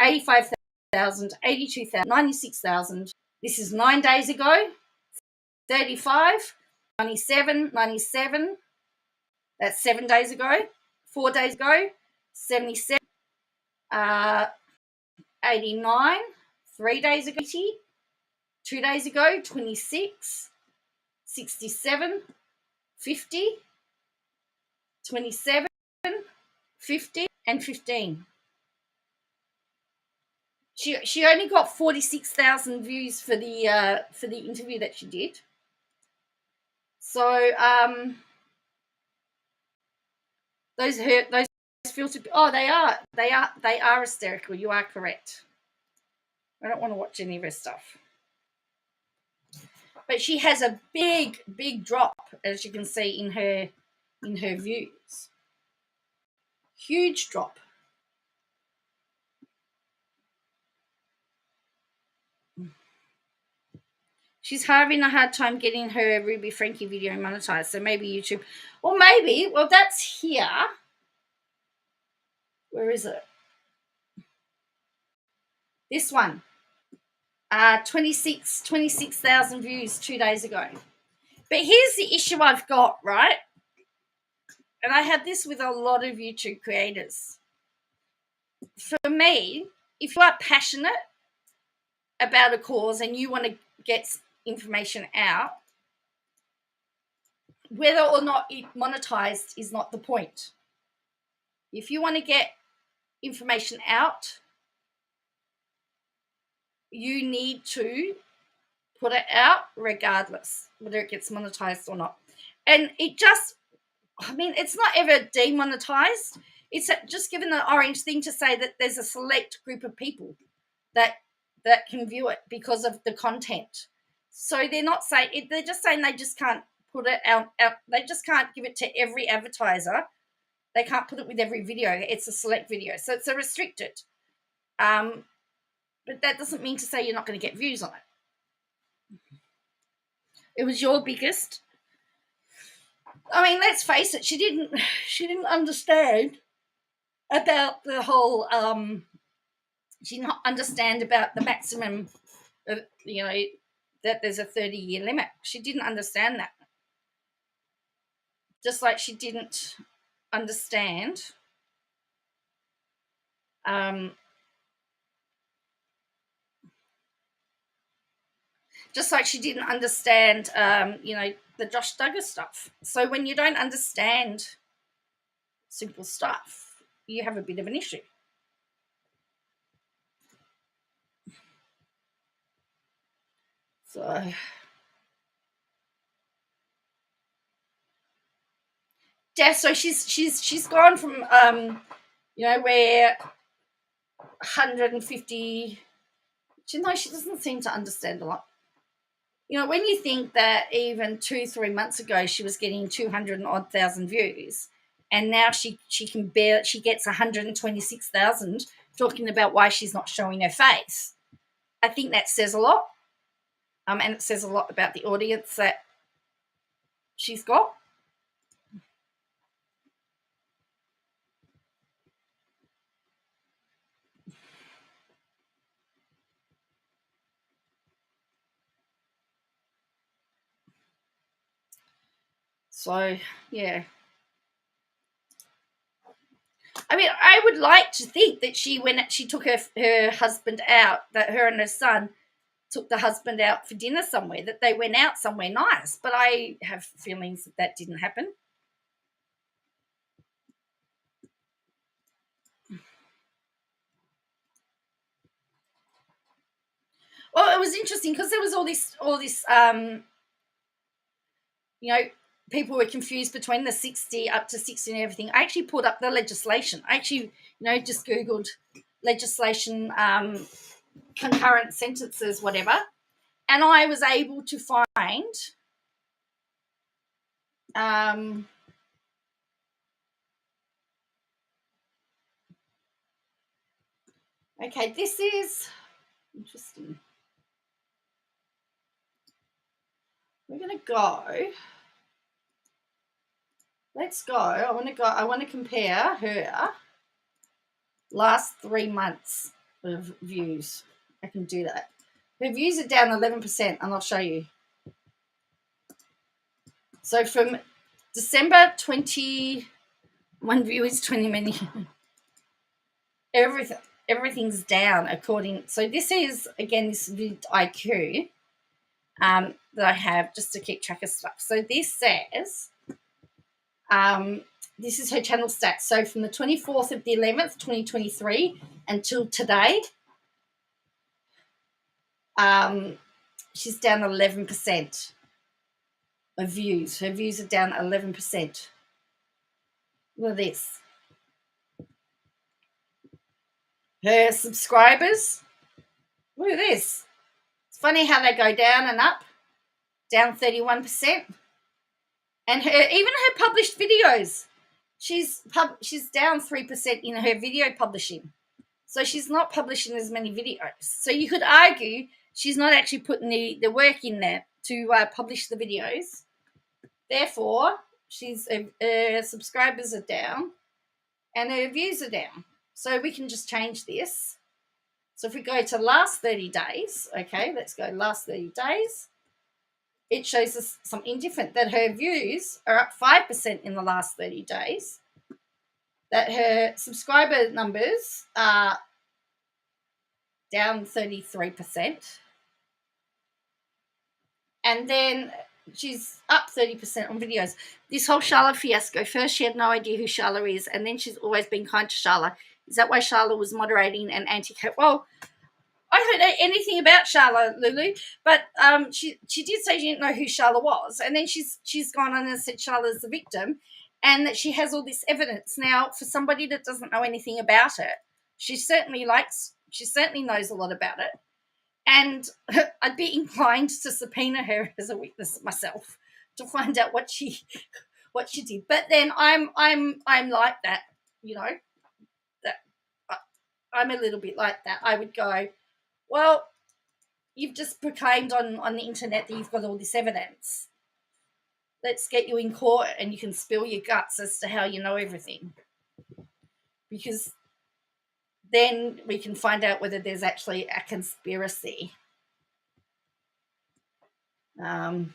85,000, 82,000, 96,000. This is 9 days ago, 35, 97, 97. That's 7 days ago. 4 days ago, 77, 89. 3 days ago, 80. 2 days ago, 26, 67, 50, 27, 50, and 15. She only got 46,000 views for the interview that she did. So those filtered. Oh, they are hysterical. You are correct. I don't want to watch any of her stuff. But she has a big drop, as you can see in her views. Huge drop. She's having a hard time getting her Ruby Frankie video monetized, so maybe YouTube. Or maybe, well, that's here. Where is it? This one. 26,000 views 2 days ago. But here's the issue I've got, right? And I have this with a lot of YouTube creators. For me, if you are passionate about a cause and you want to get information out, whether or not it monetized is not the point. If you want to get information out, you need to put it out regardless, whether it gets monetized or not. And it just, it's not ever demonetized. It's just given the orange thing to say that there's a select group of people that can view it because of the content. So they're not saying, they're just saying they just can't put it out. They just can't give it to every advertiser. They can't put it with every video. It's a select video. So it's a restricted. But that doesn't mean to say you're not going to get views on it. It was your biggest. Let's face it, she didn't understand about the whole she didn't understand about the maximum you know, that there's a 30-year limit. She didn't understand that. Just like she didn't understand just like she didn't understand, the Josh Duggar stuff. So when you don't understand simple stuff, you have a bit of an issue. So yeah, so she's gone from where 150. She doesn't seem to understand a lot. You know, when you think that even 2-3 months ago she was getting 200 and odd thousand views, and now she gets 126,000 talking about why she's not showing her face. I think that says a lot, and it says a lot about the audience that she's got. So yeah, I mean, I would like to think that when she took her husband out, that her and her son took the husband out for dinner somewhere, that they went out somewhere nice. But I have feelings that didn't happen. Well, it was interesting because there was all this people were confused between the 60 up to 60 and everything. I actually pulled up the legislation. I actually, just Googled legislation, concurrent sentences, whatever. And I was able to find okay, this is interesting. We're going to go. Let's go. I want to compare her last 3 months of views. I can do that. Her views are down 11%, and I'll show you. So from December 21 viewers, 20 million. Everything's down according. So this is, again, this IQ that I have just to keep track of stuff. So this says, this is her channel stats. So from the 24th of the 11th, 2023 until today, she's down 11% of views. Her views are down 11%. Look at this. Her subscribers, look at this. It's funny how they go down and up, down 31%. And even her published videos, she's down 3% in her video publishing. So she's not publishing as many videos. So you could argue she's not actually putting the work in there to publish the videos. Therefore, her subscribers are down and her views are down. So we can just change this. So if we go to last 30 days, okay, let's go last 30 days. It shows us something different, that her views are up 5% in the last 30 days, that her subscriber numbers are down 33%, and then she's up 30% on videos. This whole Charla fiasco, first she had no idea who Charla is, and then she's always been kind to Charla. Is that why Charla was moderating an anti-cat? Well, I don't know anything about Charla, Lulu, but she did say she didn't know who Charla was, and then she's gone on and said Charla's the victim, and that she has all this evidence. Now, for somebody that doesn't know anything about it, she certainly knows a lot about it, and I'd be inclined to subpoena her as a witness myself to find out what she did. But then I'm like that, that I'm a little bit like that. I would go, well, you've just proclaimed on the internet that you've got all this evidence. Let's get you in court and you can spill your guts as to how you know everything. Because then we can find out whether there's actually a conspiracy. Well,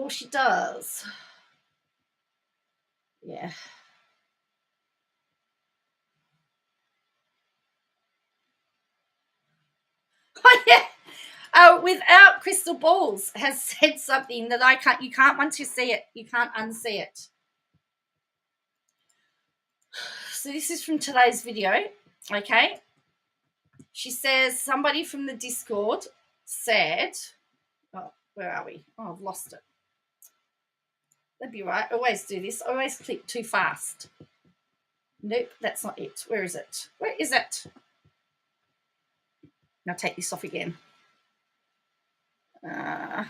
she does. Yeah. Oh, yeah. Without crystal balls has said something that you can't, once you see it, you can't unsee it. So this is from today's video, okay? She says somebody from the Discord said, oh, where are we? Oh, I've lost it. That'd be right. I always do this. I always click too fast. Nope, that's not it. Where is it? Where is it? I'll take this off again. Oh,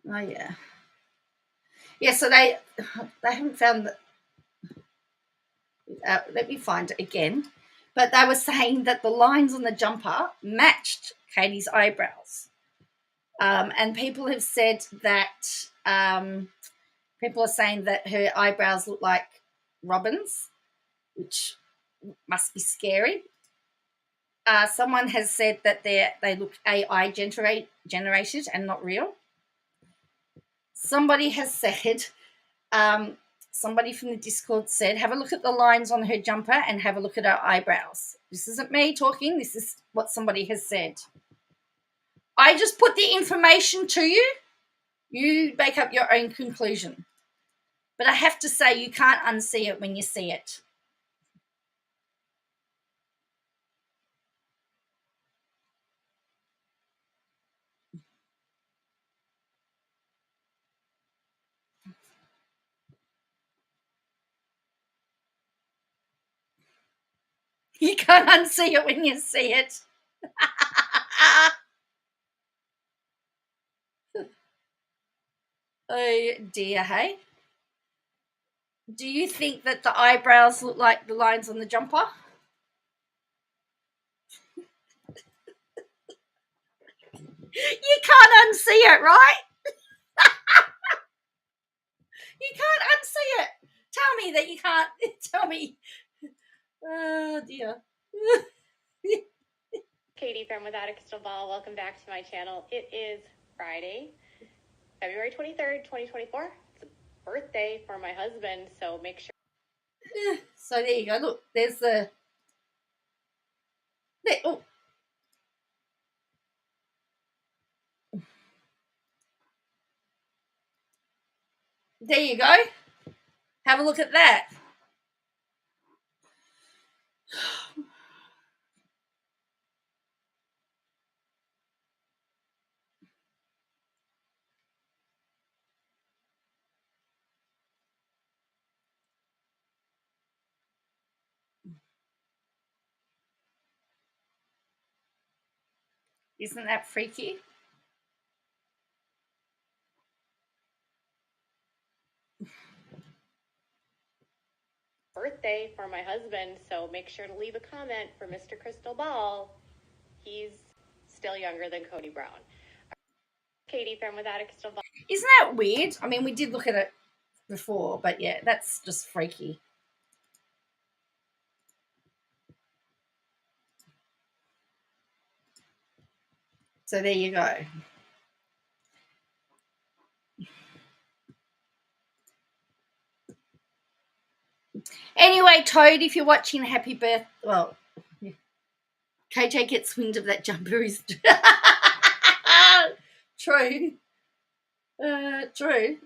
yeah. Yeah, so they haven't found the... let me find it again. But they were saying that the lines on the jumper matched Katie's eyebrows. And people have said that people are saying that her eyebrows look like Robin's, which must be scary. Someone has said that they look AI generated and not real. Somebody has said, somebody from the Discord said, have a look at the lines on her jumper and have a look at her eyebrows. This isn't me talking. This is what somebody has said. I just put the information to you. You make up your own conclusion. But I have to say, you can't unsee it when you see it. You can't unsee it when you see it. Oh dear, hey? Do you think that the eyebrows look like the lines on the jumper? You can't unsee it, right? You can't unsee it. Tell me that you can't. Tell me. Oh dear. Katie from Without a Crystal Ball. Welcome back to my channel. It is Friday, February 23rd, 2024. It's a birthday for my husband, so make sure. So there you go. Look, there's the... There, oh. There you go. Have a look at that. Isn't that freaky? Birthday for my husband, so make sure to leave a comment for Mr. Crystal Ball. He's still younger than Cody Brown. Katie from Without a Crystal Ball. Isn't that weird? I mean, we did look at it before, but yeah, that's just freaky. So there you go. Anyway, Toad, if you're watching, happy birthday. Well, KJ gets wind of that jumper is true. True.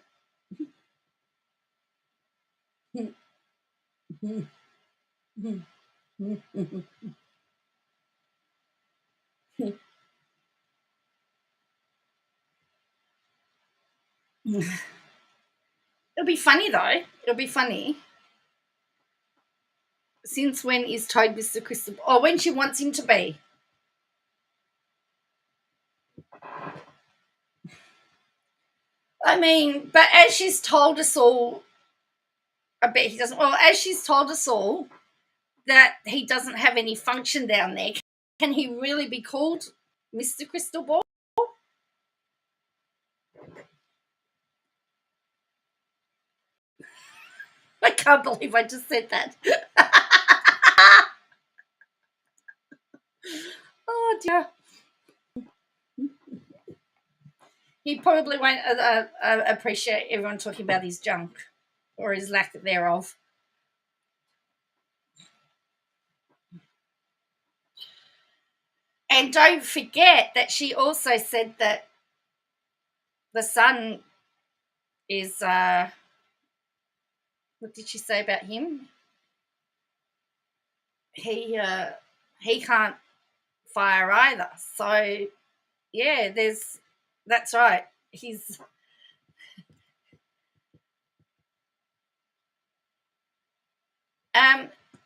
It'll be funny though. It'll be funny. Since when is Toad Mr. Crystal? Oh, when she wants him to be. I mean, but as she's told us all, I bet he doesn't. Well, as she's told us all that he doesn't have any function down there, can he really be called Mr. Crystal Ball? I can't believe I just said that. Oh dear. He probably won't appreciate everyone talking about his junk or his lack thereof. And don't forget that she also said that the son is, what did she say about him? He can't fire either. So yeah, that's right. He's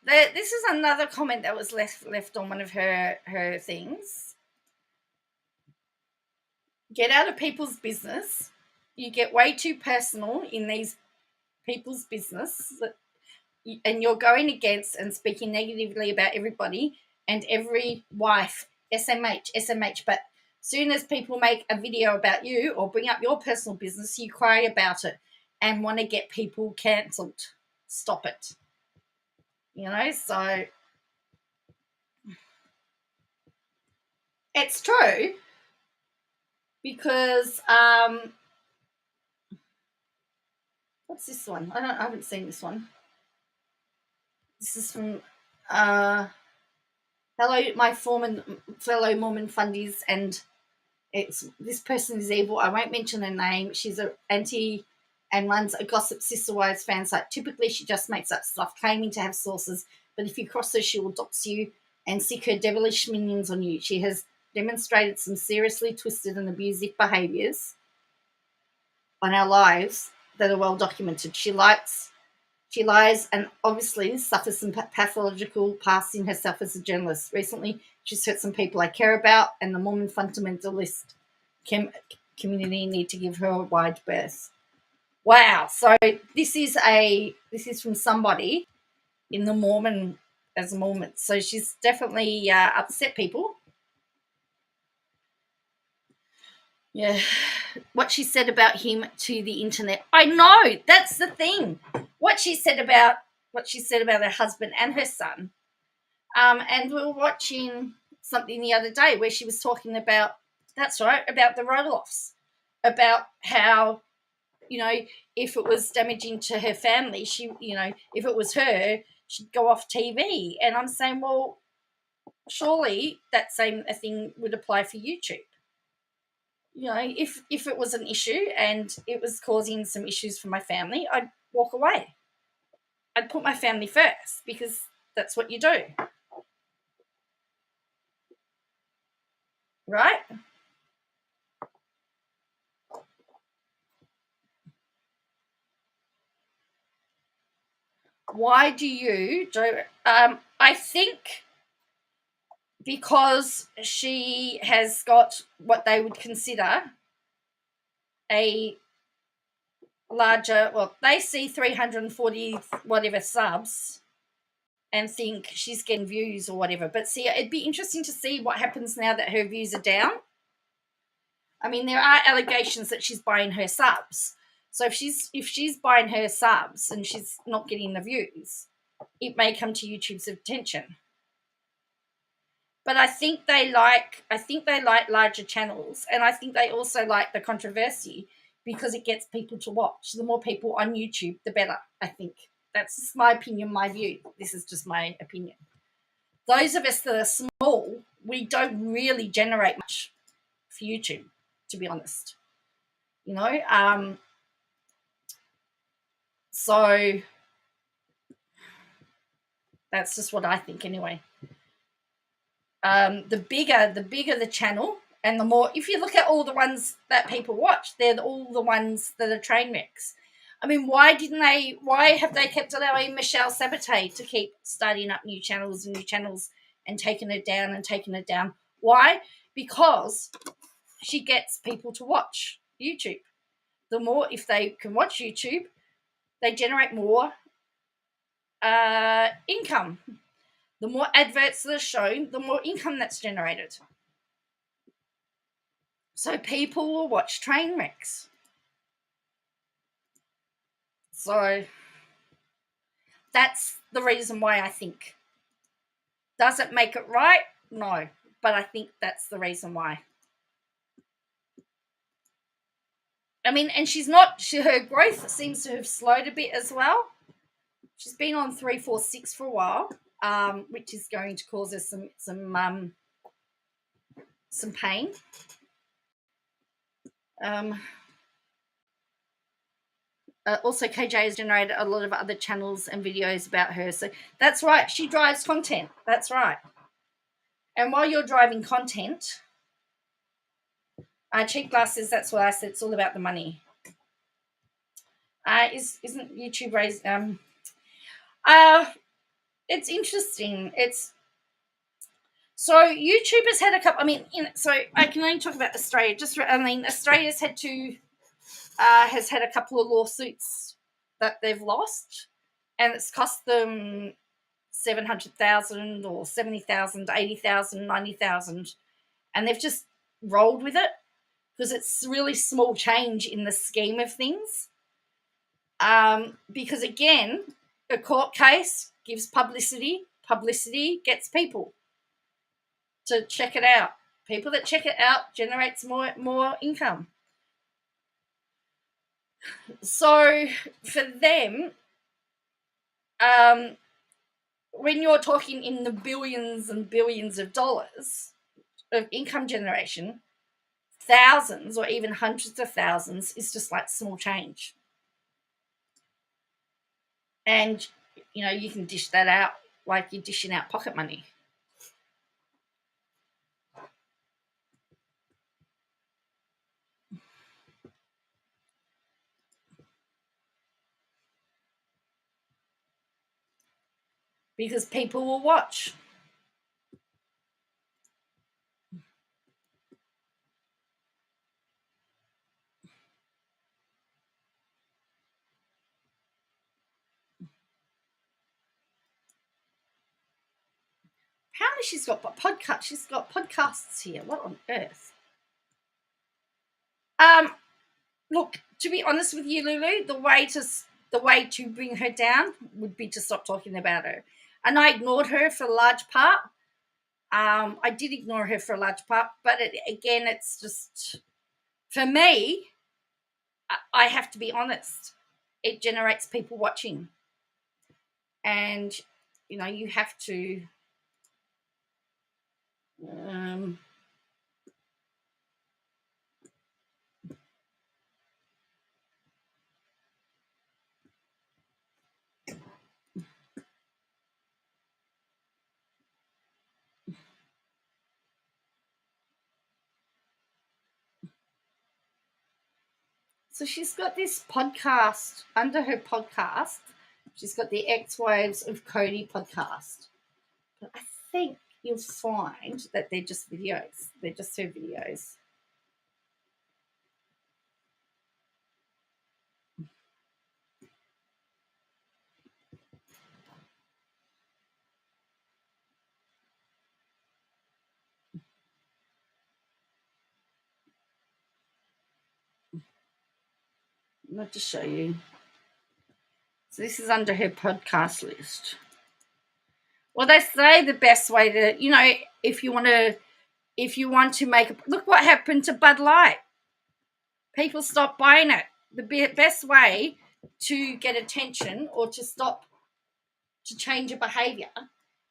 this is another comment that was left on one of her things. Get out of people's business. You get way too personal in these people's business, and you're going against and speaking negatively about everybody and every wife. SMH. But soon as people make a video about you or bring up your personal business, you cry about it and want to get people cancelled. Stop it. So it's true because what's this one? I haven't seen this one. This is from hello, my fellow Mormon fundies, and this person is evil. I won't mention her name. She's an anti and runs a gossip sister wives fan site. Typically, she just makes up stuff, claiming to have sources. But if you cross her, she will dox you and sick her devilish minions on you. She has demonstrated some seriously twisted and abusive behaviours on our lives that are well documented. She lies and obviously suffers some pathological past in herself as a journalist. Recently, she's hurt some people I care about, and the Mormon fundamentalist community need to give her a wide berth. Wow. So this is from somebody in the Mormon as a Mormon. So she's definitely upset people. Yeah. What she said about him to the internet. I know, that's the thing. What she said about her husband and her son. And we were watching something the other day where she was talking about, that's right, about the Roloffs, about how, if it was damaging to her family, if it was her, she'd go off TV. And I'm saying, well, surely that same thing would apply for YouTube. If it was an issue and it was causing some issues for my family, I'd walk away. I'd put my family first because that's what you do. Right? Why do you do? I think because she has got what they would consider a larger, well, they see 340 whatever subs and think she's getting views or whatever. But see, it'd be interesting to see what happens now that her views are down. I mean, there are allegations that she's buying her subs. So if she's buying her subs and she's not getting the views, it may come to YouTube's attention. But I think they like larger channels, and I think they also like the controversy because it gets people to watch. The more people on YouTube, the better, I think. That's just my opinion, my view. This is just my opinion. Those of us that are small, we don't really generate much for YouTube, to be honest. So that's just what I think anyway. The bigger the channel, and the more, if you look at all the ones that people watch, they're all the ones that are train wrecks. I mean, why have they kept allowing Michelle Sabaté to keep starting up new channels and taking it down? Why? Because she gets people to watch YouTube. The more, if they can watch YouTube, they generate more income. The more adverts that are shown, the more income that's generated. So people will watch train wrecks. So that's the reason why I think. Does it make it right? No. But I think that's the reason why. I mean, and she's not. Her growth seems to have slowed a bit as well. She's been on 346 for a while, which is going to cause her some pain. Also, KJ has generated a lot of other channels and videos about her. So that's right. She drives content. That's right. And while you're driving content, cheap glasses, that's what I said. It's all about the money. Isn't YouTube raised? It's interesting. So YouTube has had a couple. I mean, so I can only talk about Australia. Australia's has had a couple of lawsuits that they've lost, and it's cost them 700,000 or 70,000, 80,000, 90,000, and they've just rolled with it because it's really small change in the scheme of things. Because again, a court case gives publicity gets people to check it out. People that check it out generates more income. So for them, when you're talking in the billions and billions of dollars of income generation, thousands or even hundreds of thousands is just like small change. And, you can dish that out like you're dishing out pocket money. Because people will watch. Apparently she's got podcasts here. What on earth? Look, to be honest with you, Lulu, the way to bring her down would be to stop talking about her. And I ignored her for a large part. I did ignore her for a large part, but it's just, for me, I have to be honest. It generates people watching. And, you have to... So she's got this podcast. Under her podcast, she's got the Ex-Wives of Cody podcast. But I think you'll find that they're just videos. They're just her videos. Not to show you. So this is under her podcast list. Well, they say the best way to, if you want to make look what happened to Bud Light. People stopped buying it. The best way to get attention or to change a behavior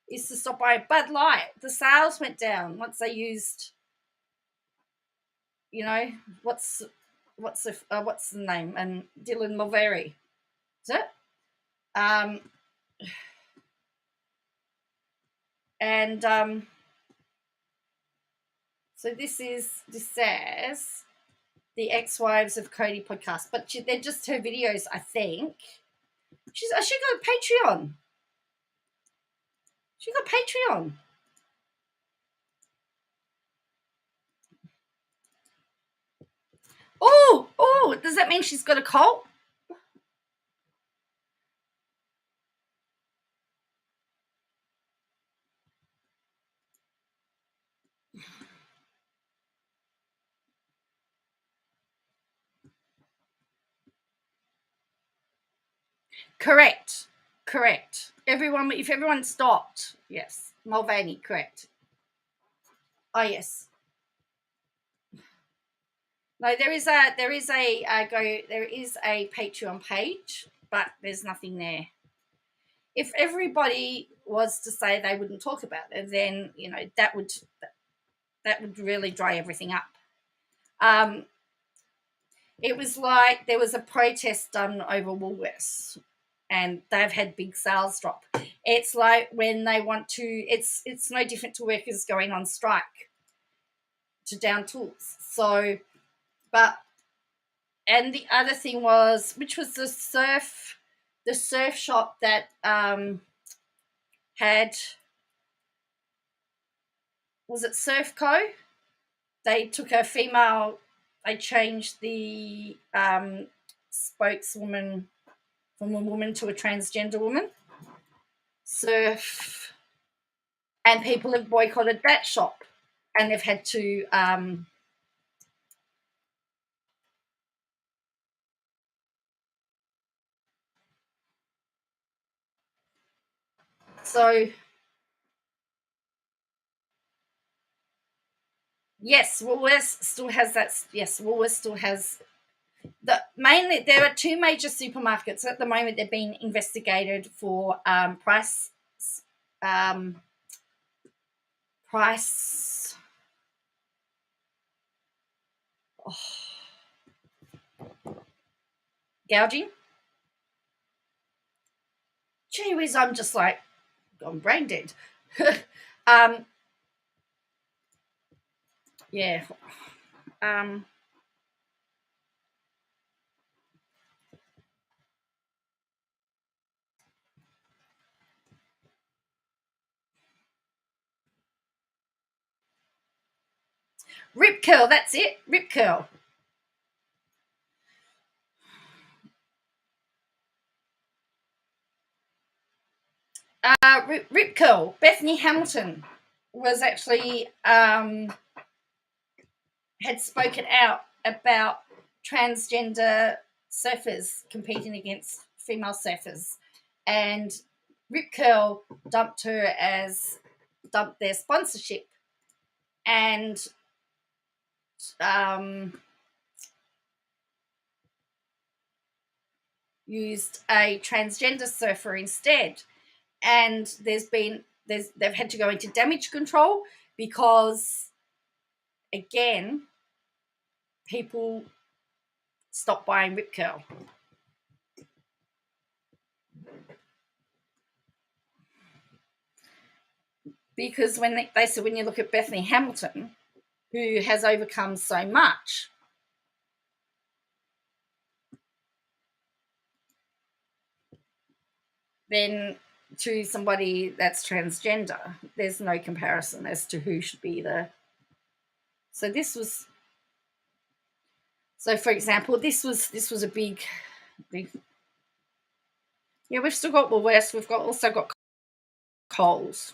is to stop buying Bud Light. The sales went down once they used, what's the name? And Dylan Mulvaney. Is it? So this says the Ex-Wives of Cody podcast, but they're just her videos, I think. She got Patreon. She got Patreon. Oh, does that mean she's got a cult? Correct. If everyone stopped, yes. Mulvaney, correct. Oh, yes. No, there is a Patreon page, but there's nothing there. If everybody was to say they wouldn't talk about it, then that would really dry everything up. It was like there was a protest done over Woolworths, and they've had big sales drop. It's like when they want to. It's no different to workers going on strike to down tools. So, and the other thing was, which was the surf shop that had, was it Surf Co? They took a female. They changed the spokeswoman from a woman to a transgender woman. Surf, and people have boycotted that shop, and they've had to so yes, Woolworths still has that. Yes, Woolworths still has mainly. There are two major supermarkets at the moment. They're being investigated for price gouging. Gee whiz, I'm just like gone brain dead. Yeah. Rip curl, that's it. Rip curl. Rip curl. Bethany Hamilton was actually had spoken out about transgender surfers competing against female surfers, and Rip Curl dumped their sponsorship, and used a transgender surfer instead. And they've had to go into damage control because, again, people stop buying Rip Curl. Because when they said, when you look at Bethany Hamilton, who has overcome so much, then to somebody that's transgender, there's no comparison as to who should be the. So this was. So for example, this was a big. Yeah, we've still got Woolworths. We've also got Coles.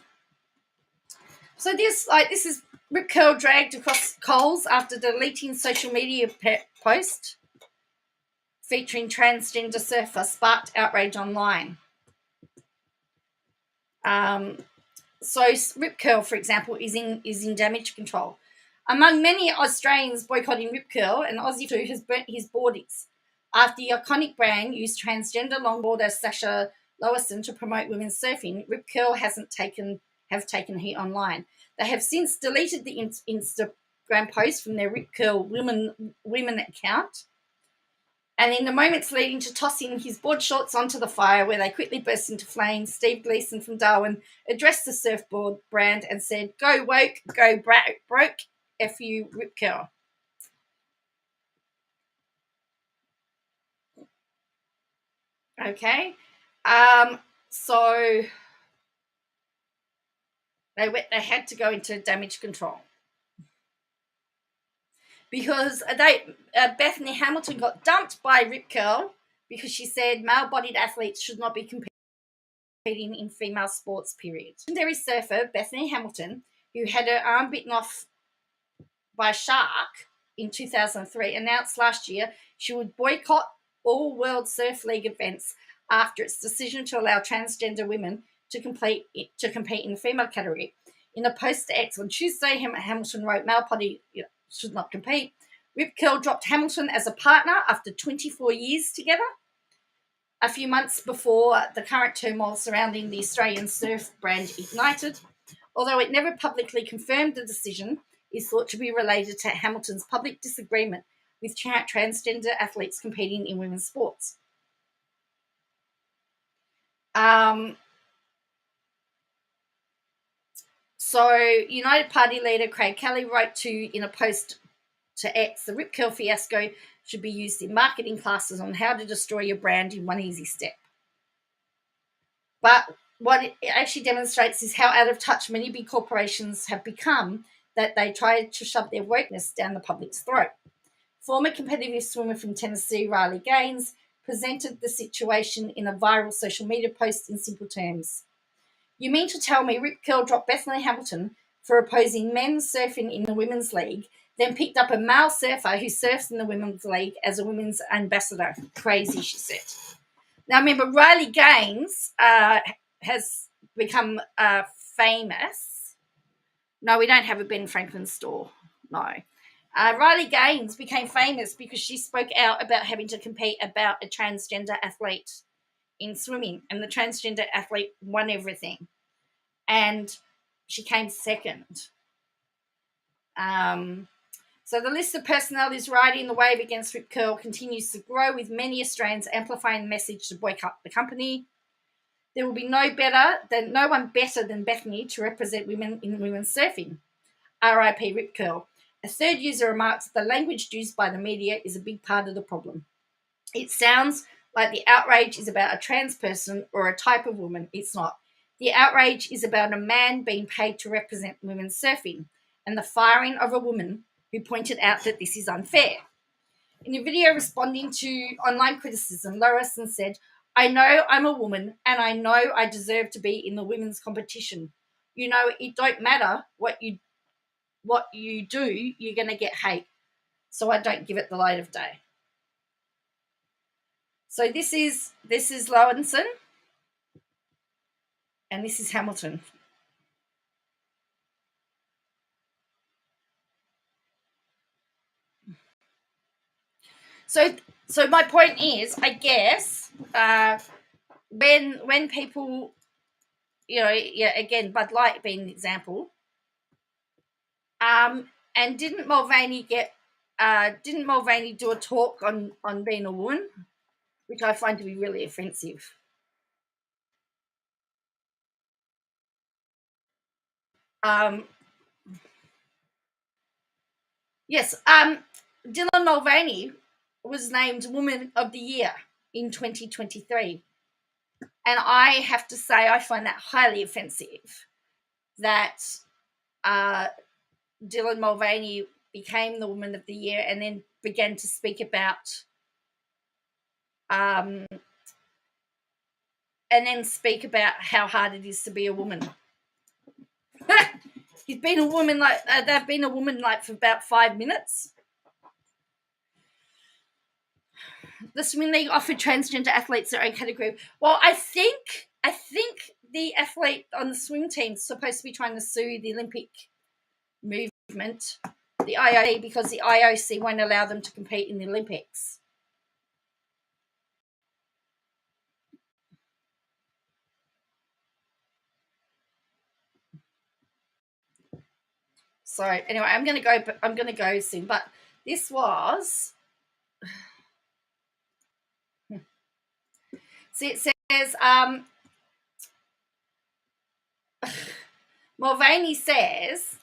So this is Rip Curl dragged across Coles after deleting social media post featuring transgender surfer sparked outrage online. So Rip Curl, for example, is in damage control. Among many Australians boycotting Rip Curl, an Aussie too has burnt his boardies after the iconic brand used transgender longboarder Sasha Lowerson to promote women's surfing. Rip Curl have taken heat online. They have since deleted the Instagram post from their Rip Curl women account. And in the moments leading to tossing his board shorts onto the fire, where they quickly burst into flames, Steve Gleason from Darwin addressed the surfboard brand and said, "Go woke, go broke, F you, Rip Curl." Okay. So they had to go into damage control because Bethany Hamilton got dumped by Rip Curl because she said male-bodied athletes should not be competing in female sports, period. Legendary surfer Bethany Hamilton, who had her arm bitten off by a shark in 2003, announced last year she would boycott all World Surf League events after its decision to allow transgender women to compete in the female category. In a post to X on Tuesday, Hamilton wrote, "Male body should not compete. Rip Curl dropped Hamilton as a partner after 24 years together, a few months before the current turmoil surrounding the Australian surf brand ignited. Although it never publicly confirmed the decision, is thought to be related to Hamilton's public disagreement with transgender athletes competing in women's sports. So United Party leader Craig Kelly wrote in a post to X, the Rip Curl fiasco should be used in marketing classes on how to destroy your brand in one easy step. But what it actually demonstrates is how out of touch many big corporations have become, that they try to shove their wokeness down the public's throat. Former competitive swimmer from Tennessee, Riley Gaines, presented the situation in a viral social media post in simple terms. You mean to tell me Rip Curl dropped Bethany Hamilton for opposing men surfing in the women's league, then picked up a male surfer who surfs in the women's league as a women's ambassador? Crazy, she said. Now, remember, Riley Gaines has become famous. No, we don't have a Ben Franklin store. No. Riley Gaines became famous because she spoke out about having to compete about a transgender athlete in swimming, and the transgender athlete won everything, and she came second. So the list of personalities riding the wave against Rip Curl continues to grow, with many Australians amplifying the message to boycott the company. There will be no one better than Bethany to represent women in women's surfing. RIP Rip Curl. A third user remarks that the language used by the media is a big part of the problem. It sounds like the outrage is about a trans person or a type of woman. It's not. The outrage is about a man being paid to represent women's surfing, and the firing of a woman who pointed out that this is unfair. In a video responding to online criticism, Lorison said, "I know I'm a woman, and I know I deserve to be in the women's competition. You know, it don't matter what you do, you're going to get hate. So I don't give it the light of day." So this is Lorison, and this is Hamilton. So my point is, I guess, when people, again, Bud Light being an example, and didn't Mulvaney do a talk on being a woman, which I find to be really offensive. Yes, Dylan Mulvaney was named Woman of the Year in 2023. And I have to say, I find that highly offensive that Dylan Mulvaney became the Woman of the Year and then began to speak about how hard it is to be a woman. He's been a woman they've been a woman for about 5 minutes. The Swimming League offered transgender athletes their own category. Well, I think the athlete on the swim team is supposed to be trying to sue the Olympic movement, the IOC, because the IOC won't allow them to compete in the Olympics. So anyway, I'm going to go soon. But this was. See, it says Mulvaney says,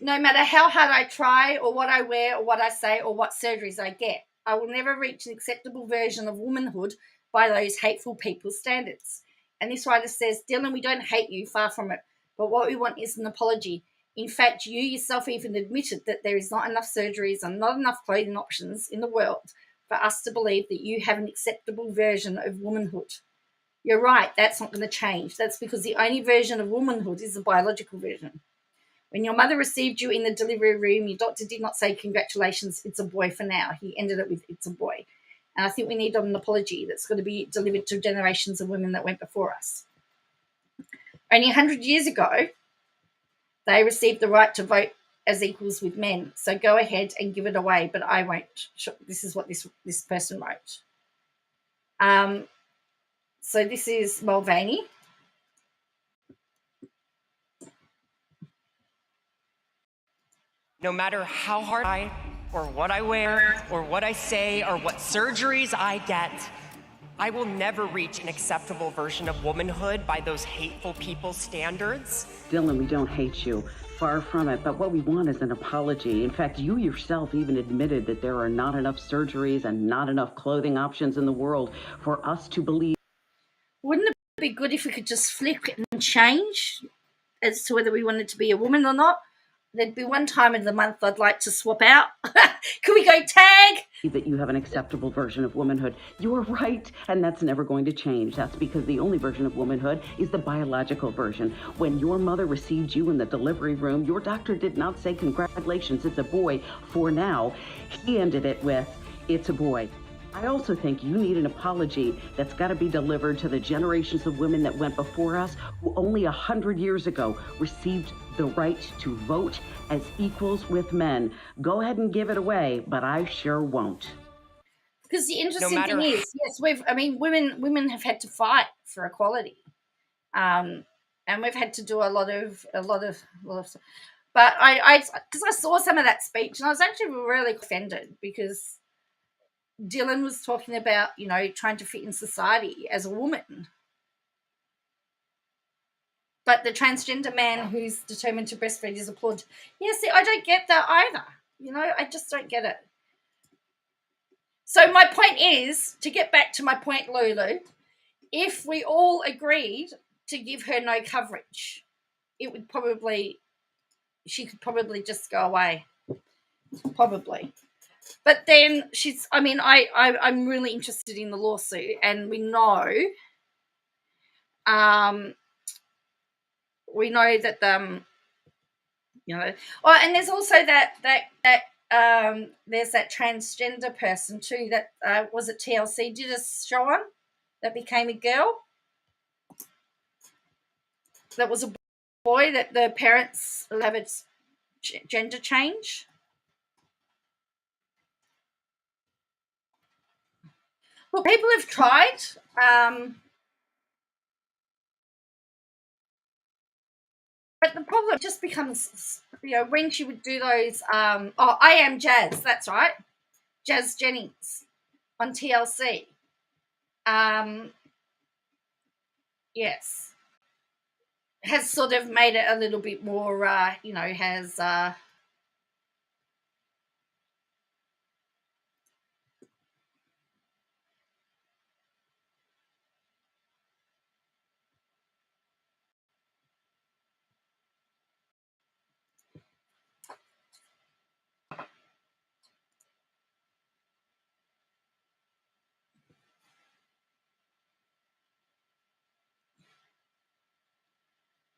"No matter how hard I try, or what I wear, or what I say, or what surgeries I get, I will never reach an acceptable version of womanhood by those hateful people's standards." And this writer says, "Dylan, we don't hate you, far from it. But what we want is an apology. In fact, you yourself even admitted that there is not enough surgeries and not enough clothing options in the world for us to believe that you have an acceptable version of womanhood. You're right, that's not going to change. That's because the only version of womanhood is the biological version. When your mother received you in the delivery room, your doctor did not say, 'Congratulations, it's a boy for now.' He ended it with, 'It's a boy.' And I think we need an apology that's got to be delivered to generations of women that went before us. Only 100 years ago, they received the right to vote as equals with men. So go ahead and give it away, but I won't. This is what this person wrote. So this is Mulvaney. No matter how hard or what I wear or what I say or what surgeries I get, I will never reach an acceptable version of womanhood by those hateful people's standards. Dylan, we don't hate you. Far from it. But what we want is an apology. In fact, you yourself even admitted that there are not enough surgeries and not enough clothing options in the world for us to believe. Wouldn't it be good if we could just flip it and change as to whether we wanted to be a woman or not? There'd be one time in the month I'd like to swap out. Could we go tag? That you have an acceptable version of womanhood. You are right, and that's never going to change. That's because the only version of womanhood is the biological version. When your mother received you in the delivery room, your doctor did not say, "Congratulations, it's a boy," for now. He ended it with, "It's a boy." I also think you need an apology that's got to be delivered to the generations of women that went before us who only 100 years ago received the right to vote as equals with men. Go ahead and give it away, but I sure won't. Because the interesting thing is, yes, women have had to fight for equality, and we've had to do a lot of stuff. But because I saw some of that speech, and I was actually really offended because Dylan was talking about, trying to fit in society as a woman. But the transgender man who's determined to breastfeed is applauded. Yeah, see, I don't get that either. I just don't get it. So my point is, to get back to my point, Lulu, if we all agreed to give her no coverage, she could probably just go away. Probably. But then I'm really interested in the lawsuit, and we know that and there's also that there's that transgender person too that was it TLC did a show on that became a girl that was a boy that the parents have its gender change. Well, people have tried. But the problem just becomes, when she would do those, I Am Jazz, that's right, Jazz Jennings on TLC. Yes. Has sort of made it a little bit more, has...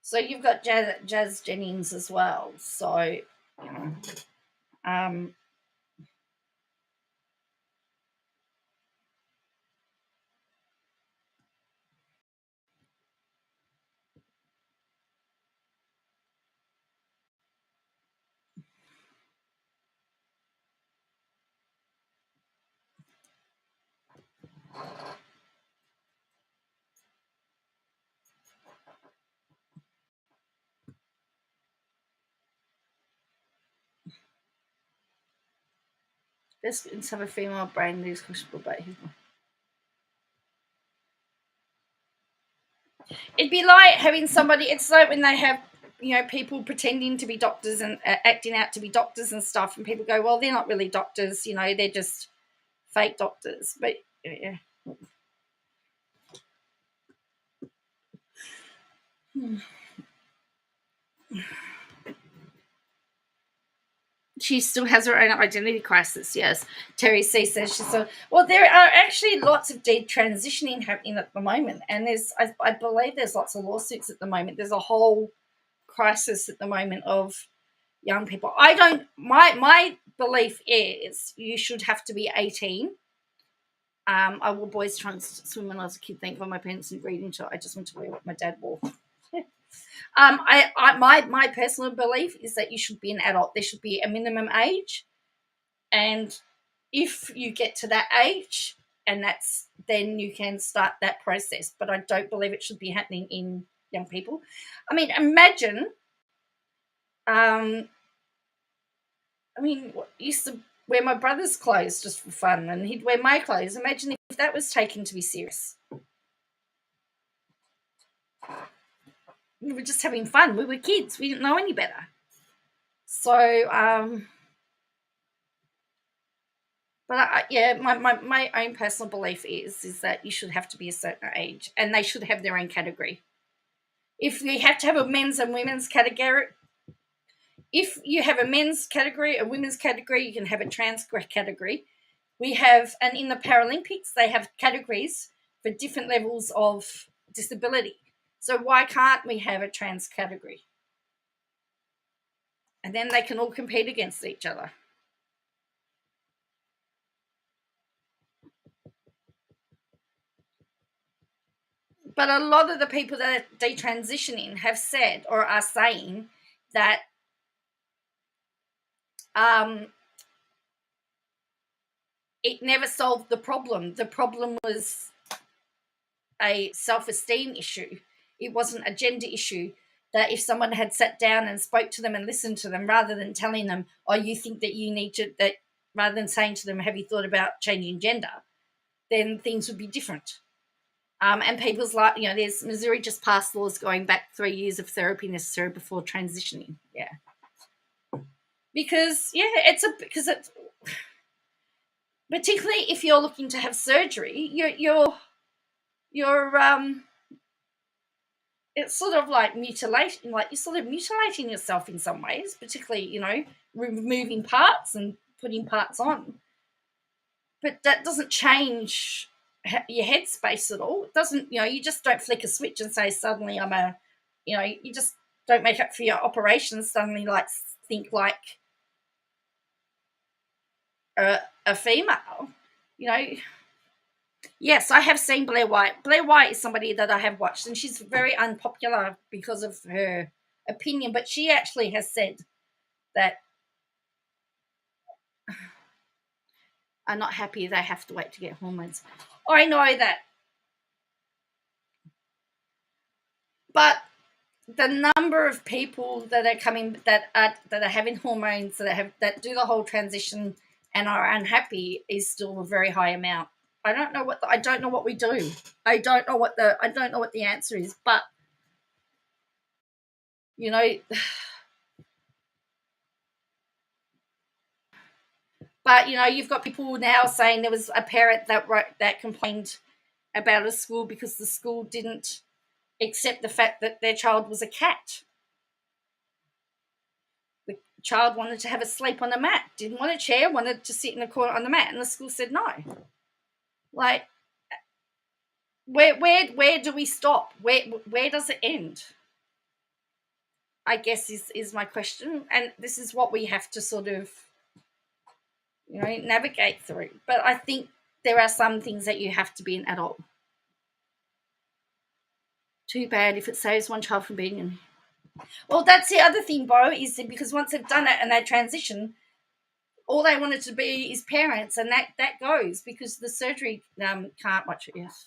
So you've got Jazz Jennings as well. So, let's have a female brain news questionable about his. It'd be like having somebody. It's like when they have, people pretending to be doctors and acting out to be doctors and stuff, and people go, "Well, they're not really doctors. They're just fake doctors." But yeah. She still has her own identity crisis, yes. Terry C says well, there are actually lots of detransitioning happening at the moment, and I believe there's lots of lawsuits at the moment. There's a whole crisis at the moment of young people. My belief is you should have to be 18. I wore boys' trunks to swim when I was a kid. Thank God my parents didn't read into it. I just went to wear what my dad wore. My personal belief is that you should be an adult. There should be a minimum age, and if you get to that age, and then you can start that process. But I don't believe it should be happening in young people. I mean, imagine. I used to wear my brother's clothes just for fun, and he'd wear my clothes. Imagine if that was taken to be serious. We were just having fun. We were kids. We didn't know any better. So, my own personal belief is that you should have to be a certain age, and they should have their own category. If you have to have a men's and women's category, if you have a men's category, a women's category, you can have a trans category. We have, and in the Paralympics, they have categories for different levels of disability. So why can't we have a trans category? And then they can all compete against each other. But a lot of the people that are detransitioning have said or are saying that it never solved the problem. The problem was a self-esteem issue. It wasn't a gender issue. That if someone had sat down and spoke to them and listened to them, rather than telling them, oh, you think that you need to, that rather than saying to them, have you thought about changing gender, then things would be different. And people's like, there's Missouri just passed laws going back 3 years of therapy necessary before transitioning. Yeah. Because particularly if you're looking to have surgery, you're it's sort of like mutilation, like you're sort of mutilating yourself in some ways, particularly, removing parts and putting parts on. But that doesn't change your headspace at all. It doesn't, you just don't flick a switch and say suddenly you just don't make up for your operations, suddenly think like a female, Yes, I have seen Blair White. Blair White is somebody that I have watched, and she's very unpopular because of her opinion, but she actually has said that are not happy they have to wait to get hormones. I know that. But the number of people that are coming that are having hormones that do the whole transition and are unhappy is still a very high amount. I don't know what we do. I don't know what the answer is, but you've got people now saying there was a parent that complained about a school because the school didn't accept the fact that their child was a cat. The child wanted to have a sleep on a mat, didn't want a chair, wanted to sit in a corner on the mat, and the school said no. Like, where do we stop? Where does it end? I guess is my question, and this is what we have to sort of navigate through. But I think there are some things that you have to be an adult. Too bad if it saves one child from being in. Well, that's the other thing, Bo, is that because once they've done it and they transition, all they wanted to be is parents, and that goes because the surgery can't watch it. Yes,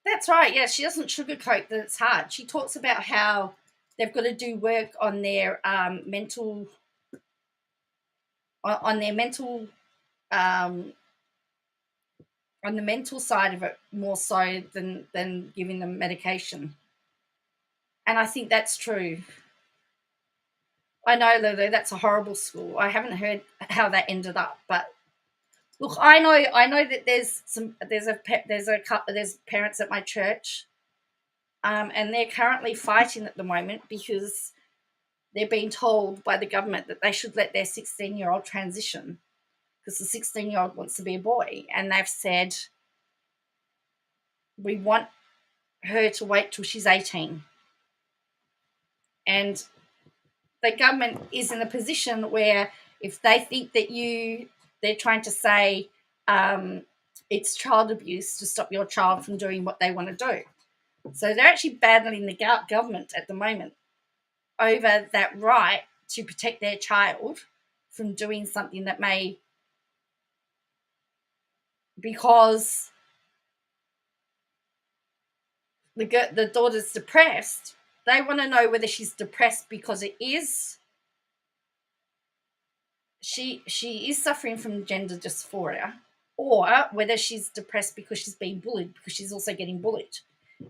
that's right. Yeah, she doesn't sugarcoat that it's hard. She talks about how they've got to do work on their mental on the mental side of it more so than giving them medication. And I think that's true. I know, Lulu, that's a horrible school. I haven't heard how that ended up, but look, I know that there's parents at my church, and they're currently fighting at the moment because they're being told by the government that they should let their 16-year-old transition because the 16-year-old wants to be a boy, and they've said we want her to wait till she's 18. And the government is in a position where if they think that they're trying to say it's child abuse to stop your child from doing what they want to do. So they're actually battling the government at the moment over that right to protect their child from doing something that may, because the daughter's depressed, they want to know whether she's depressed because it is she is suffering from gender dysphoria, or whether she's depressed because she's being bullied, because she's also getting bullied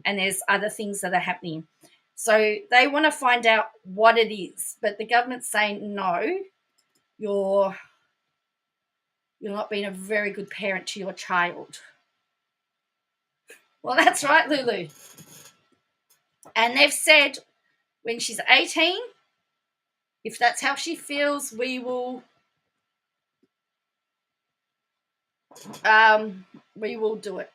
and there's other things that are happening. So they want to find out what it is, but the government's saying no, you're not being a very good parent to your child. Well, that's right, Lulu. And they've said when she's 18, if that's how she feels, we will do it.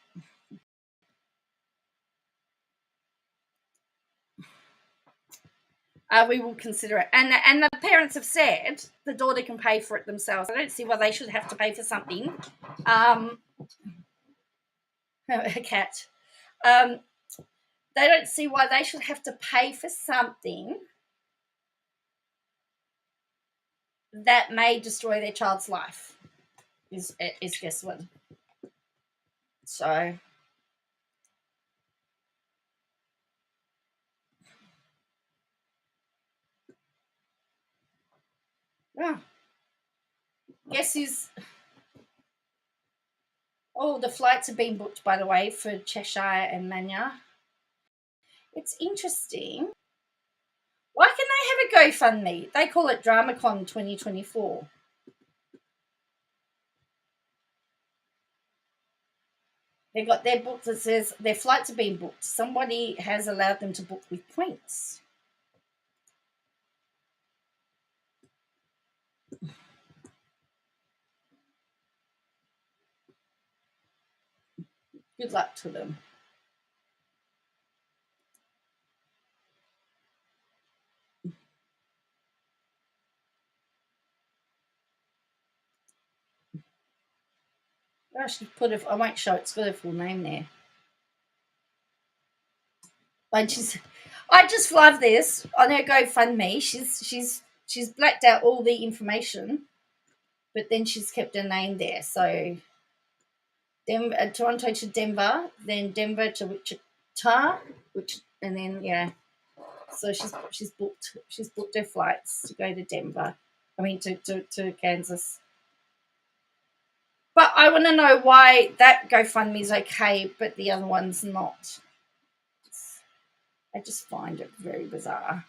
We will consider it. And the parents have said the daughter can pay for it themselves. I don't see why they should have to pay for something. A cat. They don't see why they should have to pay for something that may destroy their child's life, is guess what. So yeah. Guess who's the flights have been booked, by the way, for Cheshire and Manya. It's interesting. Why can they have a GoFundMe? They call it DramaCon 2024. They got their book that says their flights have been booked. Somebody has allowed them to book with points. Good luck to them. I should I won't show it. It's got her full name there. I just love this on her GoFundMe. She's blacked out all the information, but then she's kept her name there. So Toronto to Denver, then Denver to Wichita, and then yeah. So she's booked her flights to go to Denver. I mean to Kansas. But I want to know why that GoFundMe is okay, but the other one's not. I just find it very bizarre.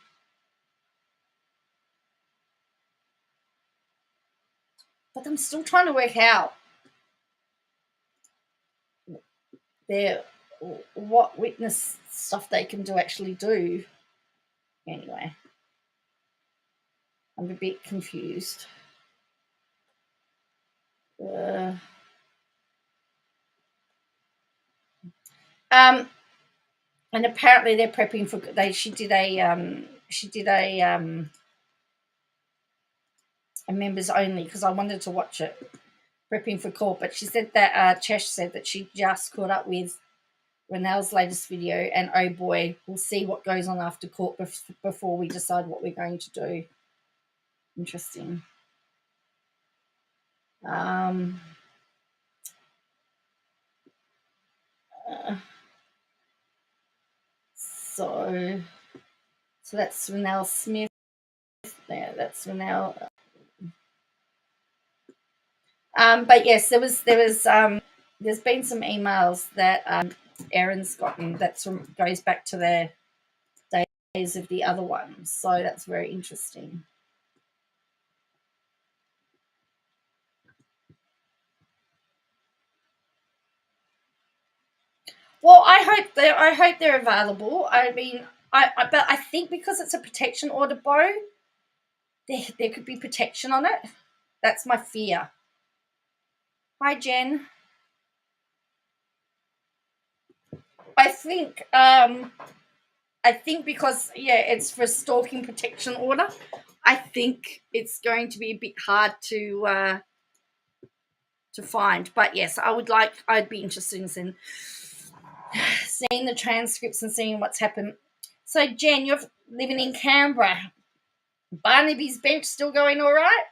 But I'm still trying to work out what witness stuff they can actually do. Anyway, I'm a bit confused. And apparently they're prepping for. She did a members only, because I wanted to watch it, prepping for court. But she said that Chesh said that she just caught up with Ronelle's latest video, and oh boy, we'll see what goes on after court before we decide what we're going to do. Interesting. So that's Ronelle Smith. Yeah, that's Ronelle. But yes, there's been some emails that Erin's gotten that goes back to the days of the other ones. So that's very interesting. Well, I hope they're available. I mean, but I think because it's a protection order, Bo, there could be protection on it. That's my fear. Hi, Jen. I think because it's for stalking protection order, I think it's going to be a bit hard to find. But yes, I'd be interested in seeing seeing the transcripts and seeing what's happened. So, Jen, you're living in Canberra. Barnaby's bench still going all right?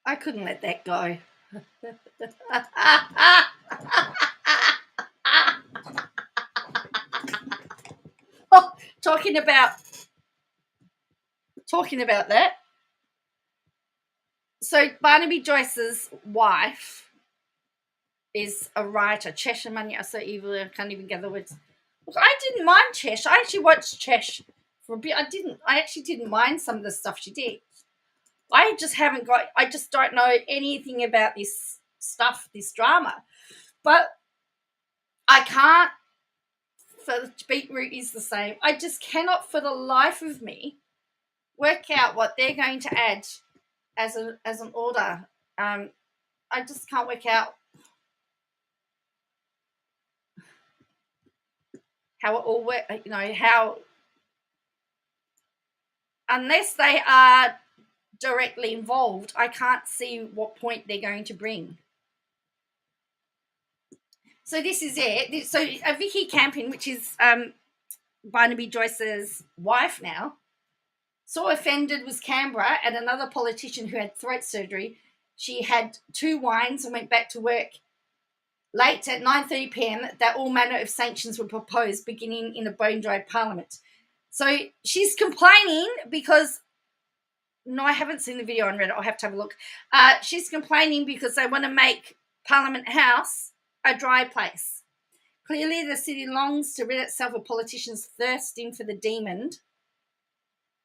I couldn't let that go. Oh, talking about that. So Barnaby Joyce's wife is a writer, Cheshire Money. So evil, I can't even gather words. Look, I didn't mind Chesh. I actually watched Chesh for a bit. I actually didn't mind some of the stuff she did. I just don't know anything about this stuff, this drama. But I can't, for the Beetroot is the same. I just cannot for the life of me work out what they're going to add as an order. I just can't work out how it all works, how, unless they are directly involved, I can't see what point they're going to bring. So this is it. So Vicky Campion, which is Barnaby Joyce's wife now, so offended was Canberra and another politician who had throat surgery. She had 2 wines and went back to work late at 9:30 p.m. that all manner of sanctions were proposed, beginning in a bone-dry parliament. So she's complaining because, no, I haven't seen the video on Reddit. I'll have to have a look. She's complaining because they want to make Parliament House a dry place. Clearly, the city longs to rid itself of politicians thirsting for the demon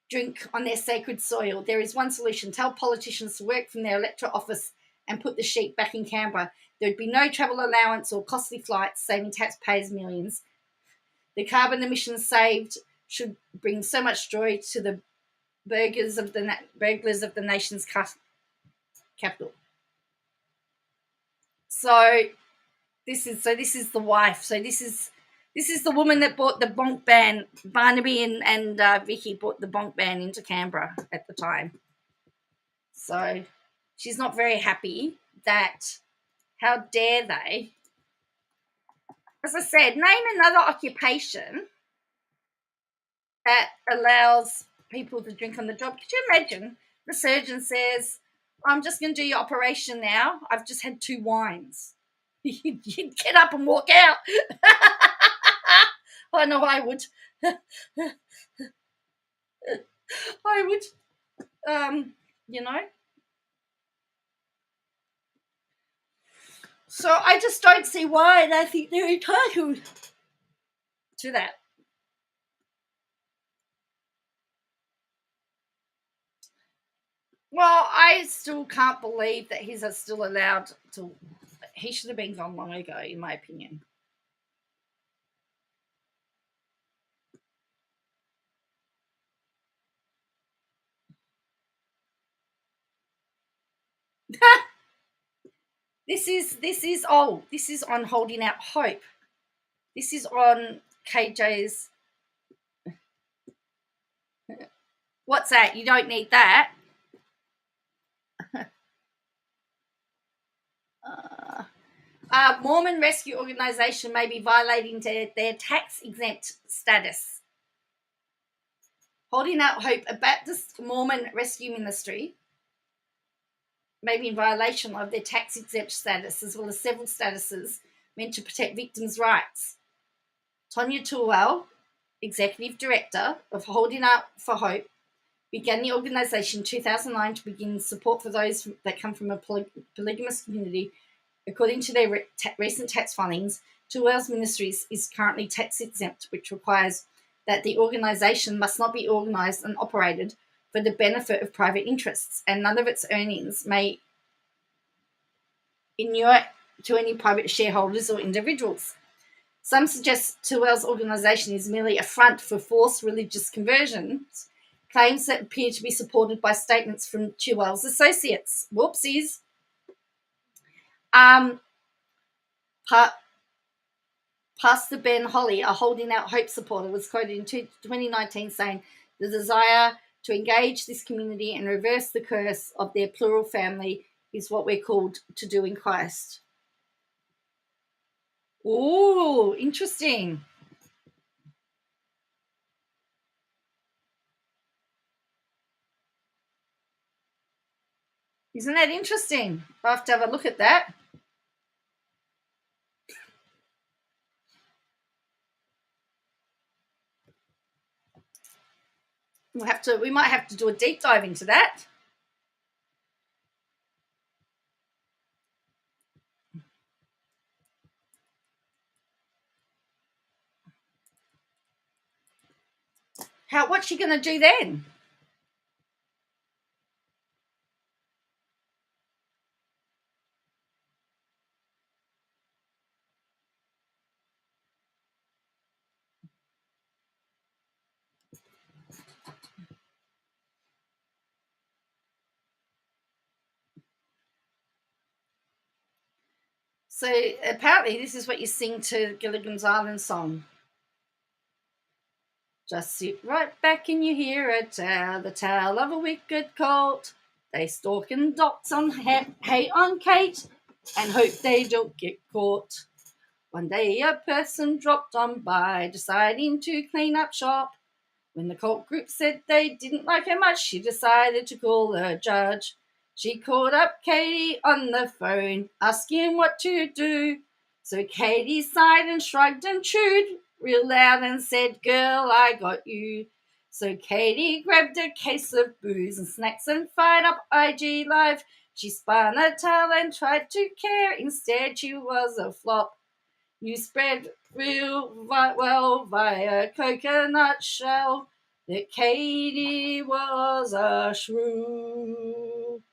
drink on their sacred soil. There is one solution: tell politicians to work from their electorate office and put the sheep back in Canberra. There would be no travel allowance or costly flights, saving taxpayers millions. The carbon emissions saved should bring so much joy to the burglars of the nation's capital. So this is the wife. So this is the woman that bought the bonk ban. Barnaby and Vicky bought the bonk ban into Canberra at the time. So she's not very happy that, how dare they? As I said, name another occupation that allows people to drink on the job. Could you imagine the surgeon says, I'm just going to do your operation now. I've just had 2 wines. You'd get up and walk out. I know I would. I would, So I just don't see why they think they're entitled to that. Well, I still can't believe that he's still allowed to. He should have been gone long ago, in my opinion. This is on Holding Out Hope. This is on KJ's. What's that? You don't need that. Mormon rescue organization may be violating their tax-exempt status. Holding Out Hope, a Baptist Mormon rescue ministry, may be in violation of their tax-exempt status, as well as several statuses meant to protect victims' rights. Tonya Tuwell, executive director of Holding Out for Hope, began the organization in 2009 to begin support for those that come from a polygamous community. According to their recent tax filings, Tuwell's Ministries is currently tax-exempt, which requires that the organization must not be organized and operated for the benefit of private interests, and none of its earnings may inure to any private shareholders or individuals. Some suggest Tuwell's organization is merely a front for forced religious conversions, claims that appear to be supported by statements from Tuwell's associates. Whoopsies. Pastor Ben Holly, a Holding Out Hope supporter, was quoted in 2019 saying, "The desire to engage this community and reverse the curse of their plural family is what we're called to do in Christ." Oh, interesting. Isn't that interesting? I'll have to have a look at that. We might have to do a deep dive into that. What's she going to do then? So apparently this is what you sing to Gilligan's Island song. Just sit right back and you hear a tale, the tale of a wicked colt. They stalking dots on hate on Kate and hope they don't get caught. One day a person dropped on by, deciding to clean up shop. When the cult group said they didn't like her much, she decided to call the judge. She called up Katie on the phone, asking what to do. So Katie sighed and shrugged and chewed real loud and said, "Girl, I got you." So Katie grabbed a case of booze and snacks and fired up IG Live. She spun a towel and tried to care. Instead, she was a flop. You spread real well via coconut shell that Katie was a shrew.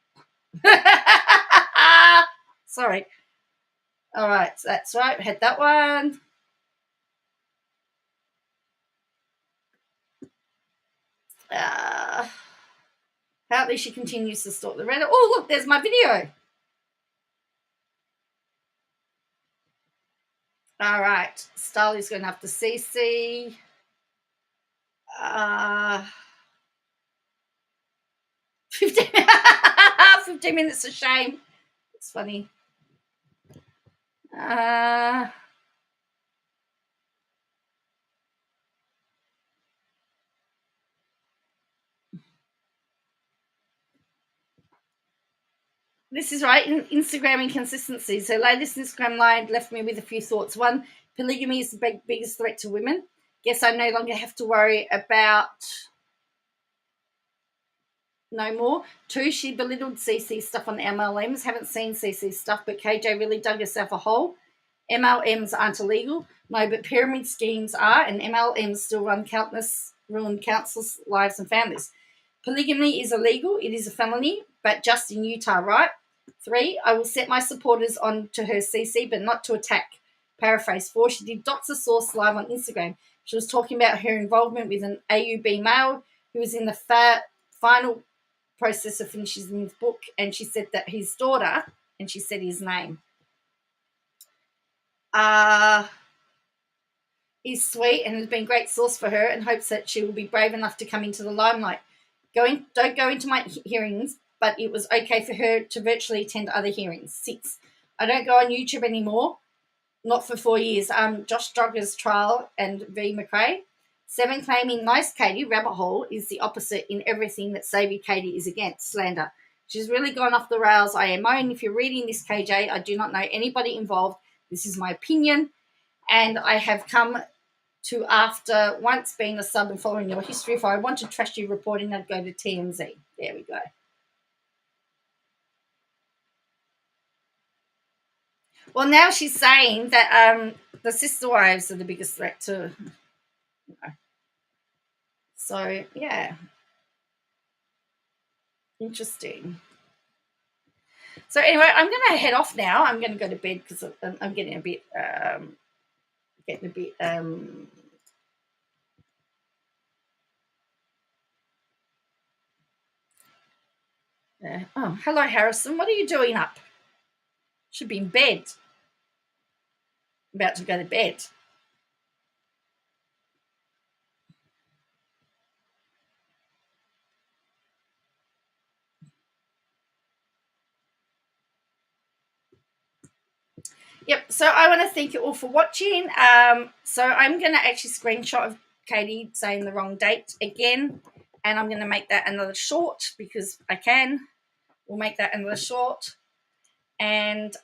Sorry. All right, that's right. Had that one. Apparently she continues to stalk the Reddit. Oh, look, there's my video. All right, Starly's going to have to CC. 15 minutes of shame. It's funny. This is right. Instagram inconsistency. So latest Instagram live left me with a few thoughts. One, polygamy is the biggest threat to women. Guess I no longer have to worry about no more. Two, she belittled CC stuff on MLMs. Haven't seen CC stuff, but KJ really dug herself a hole. MLMs aren't illegal. No, but pyramid schemes are, and MLMs still ruin countless lives and families. Polygamy is illegal. It is a felony, but just in Utah, right? 3, I will set my supporters on to her CC, but not to attack. Paraphrase. 4, she did Dr. Source live on Instagram. She was talking about her involvement with an AUB male who was in the final process of finishing his book, and she said that his daughter, and she said his name, is sweet and has been a great source for her, and hopes that she will be brave enough to come into the limelight. Don't go into my hearings, but it was okay for her to virtually attend other hearings. 6, I don't go on YouTube anymore, not for 4 years. Josh Drugger's trial and V. McRae. 7, claiming nice Katie rabbit hole is the opposite in everything that Savvy Katie is against, slander. She's really gone off the rails. I am moan. If you're reading this, KJ, I do not know anybody involved. This is my opinion, and I have come to, after once being a sub and following your history, if I wanted trashy reporting, I'd go to TMZ. There we go. Well, now she's saying that the sister wives are the biggest threat to. So, yeah. Interesting. So, anyway, I'm going to head off now. I'm going to go to bed because I'm getting a bit, oh, hello, Harrison. What are you doing up? Should be in bed. About to go to bed. Yep, so I want to thank you all for watching. So I'm going to actually screenshot of Katie saying the wrong date again, and I'm going to make that another short because I can. We'll make that another short. And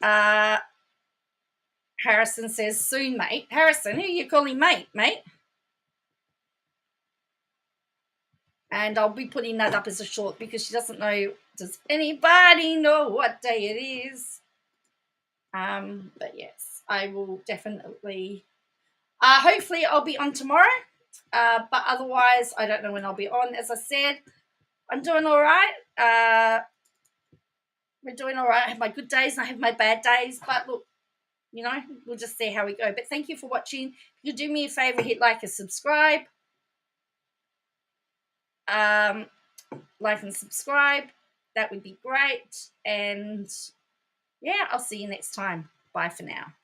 Harrison says, soon, mate. Harrison, who are you calling mate? And I'll be putting that up as a short because she doesn't know. Does anybody know what day it is? But yes, I will definitely. Hopefully, I'll be on tomorrow. But otherwise, I don't know when I'll be on. As I said, I'm doing all right. We're doing all right. I have my good days and I have my bad days. But look, you know, we'll just see how we go. But thank you for watching. If you do me a favor, hit like and subscribe. Like and subscribe. That would be great. And yeah, I'll see you next time. Bye for now.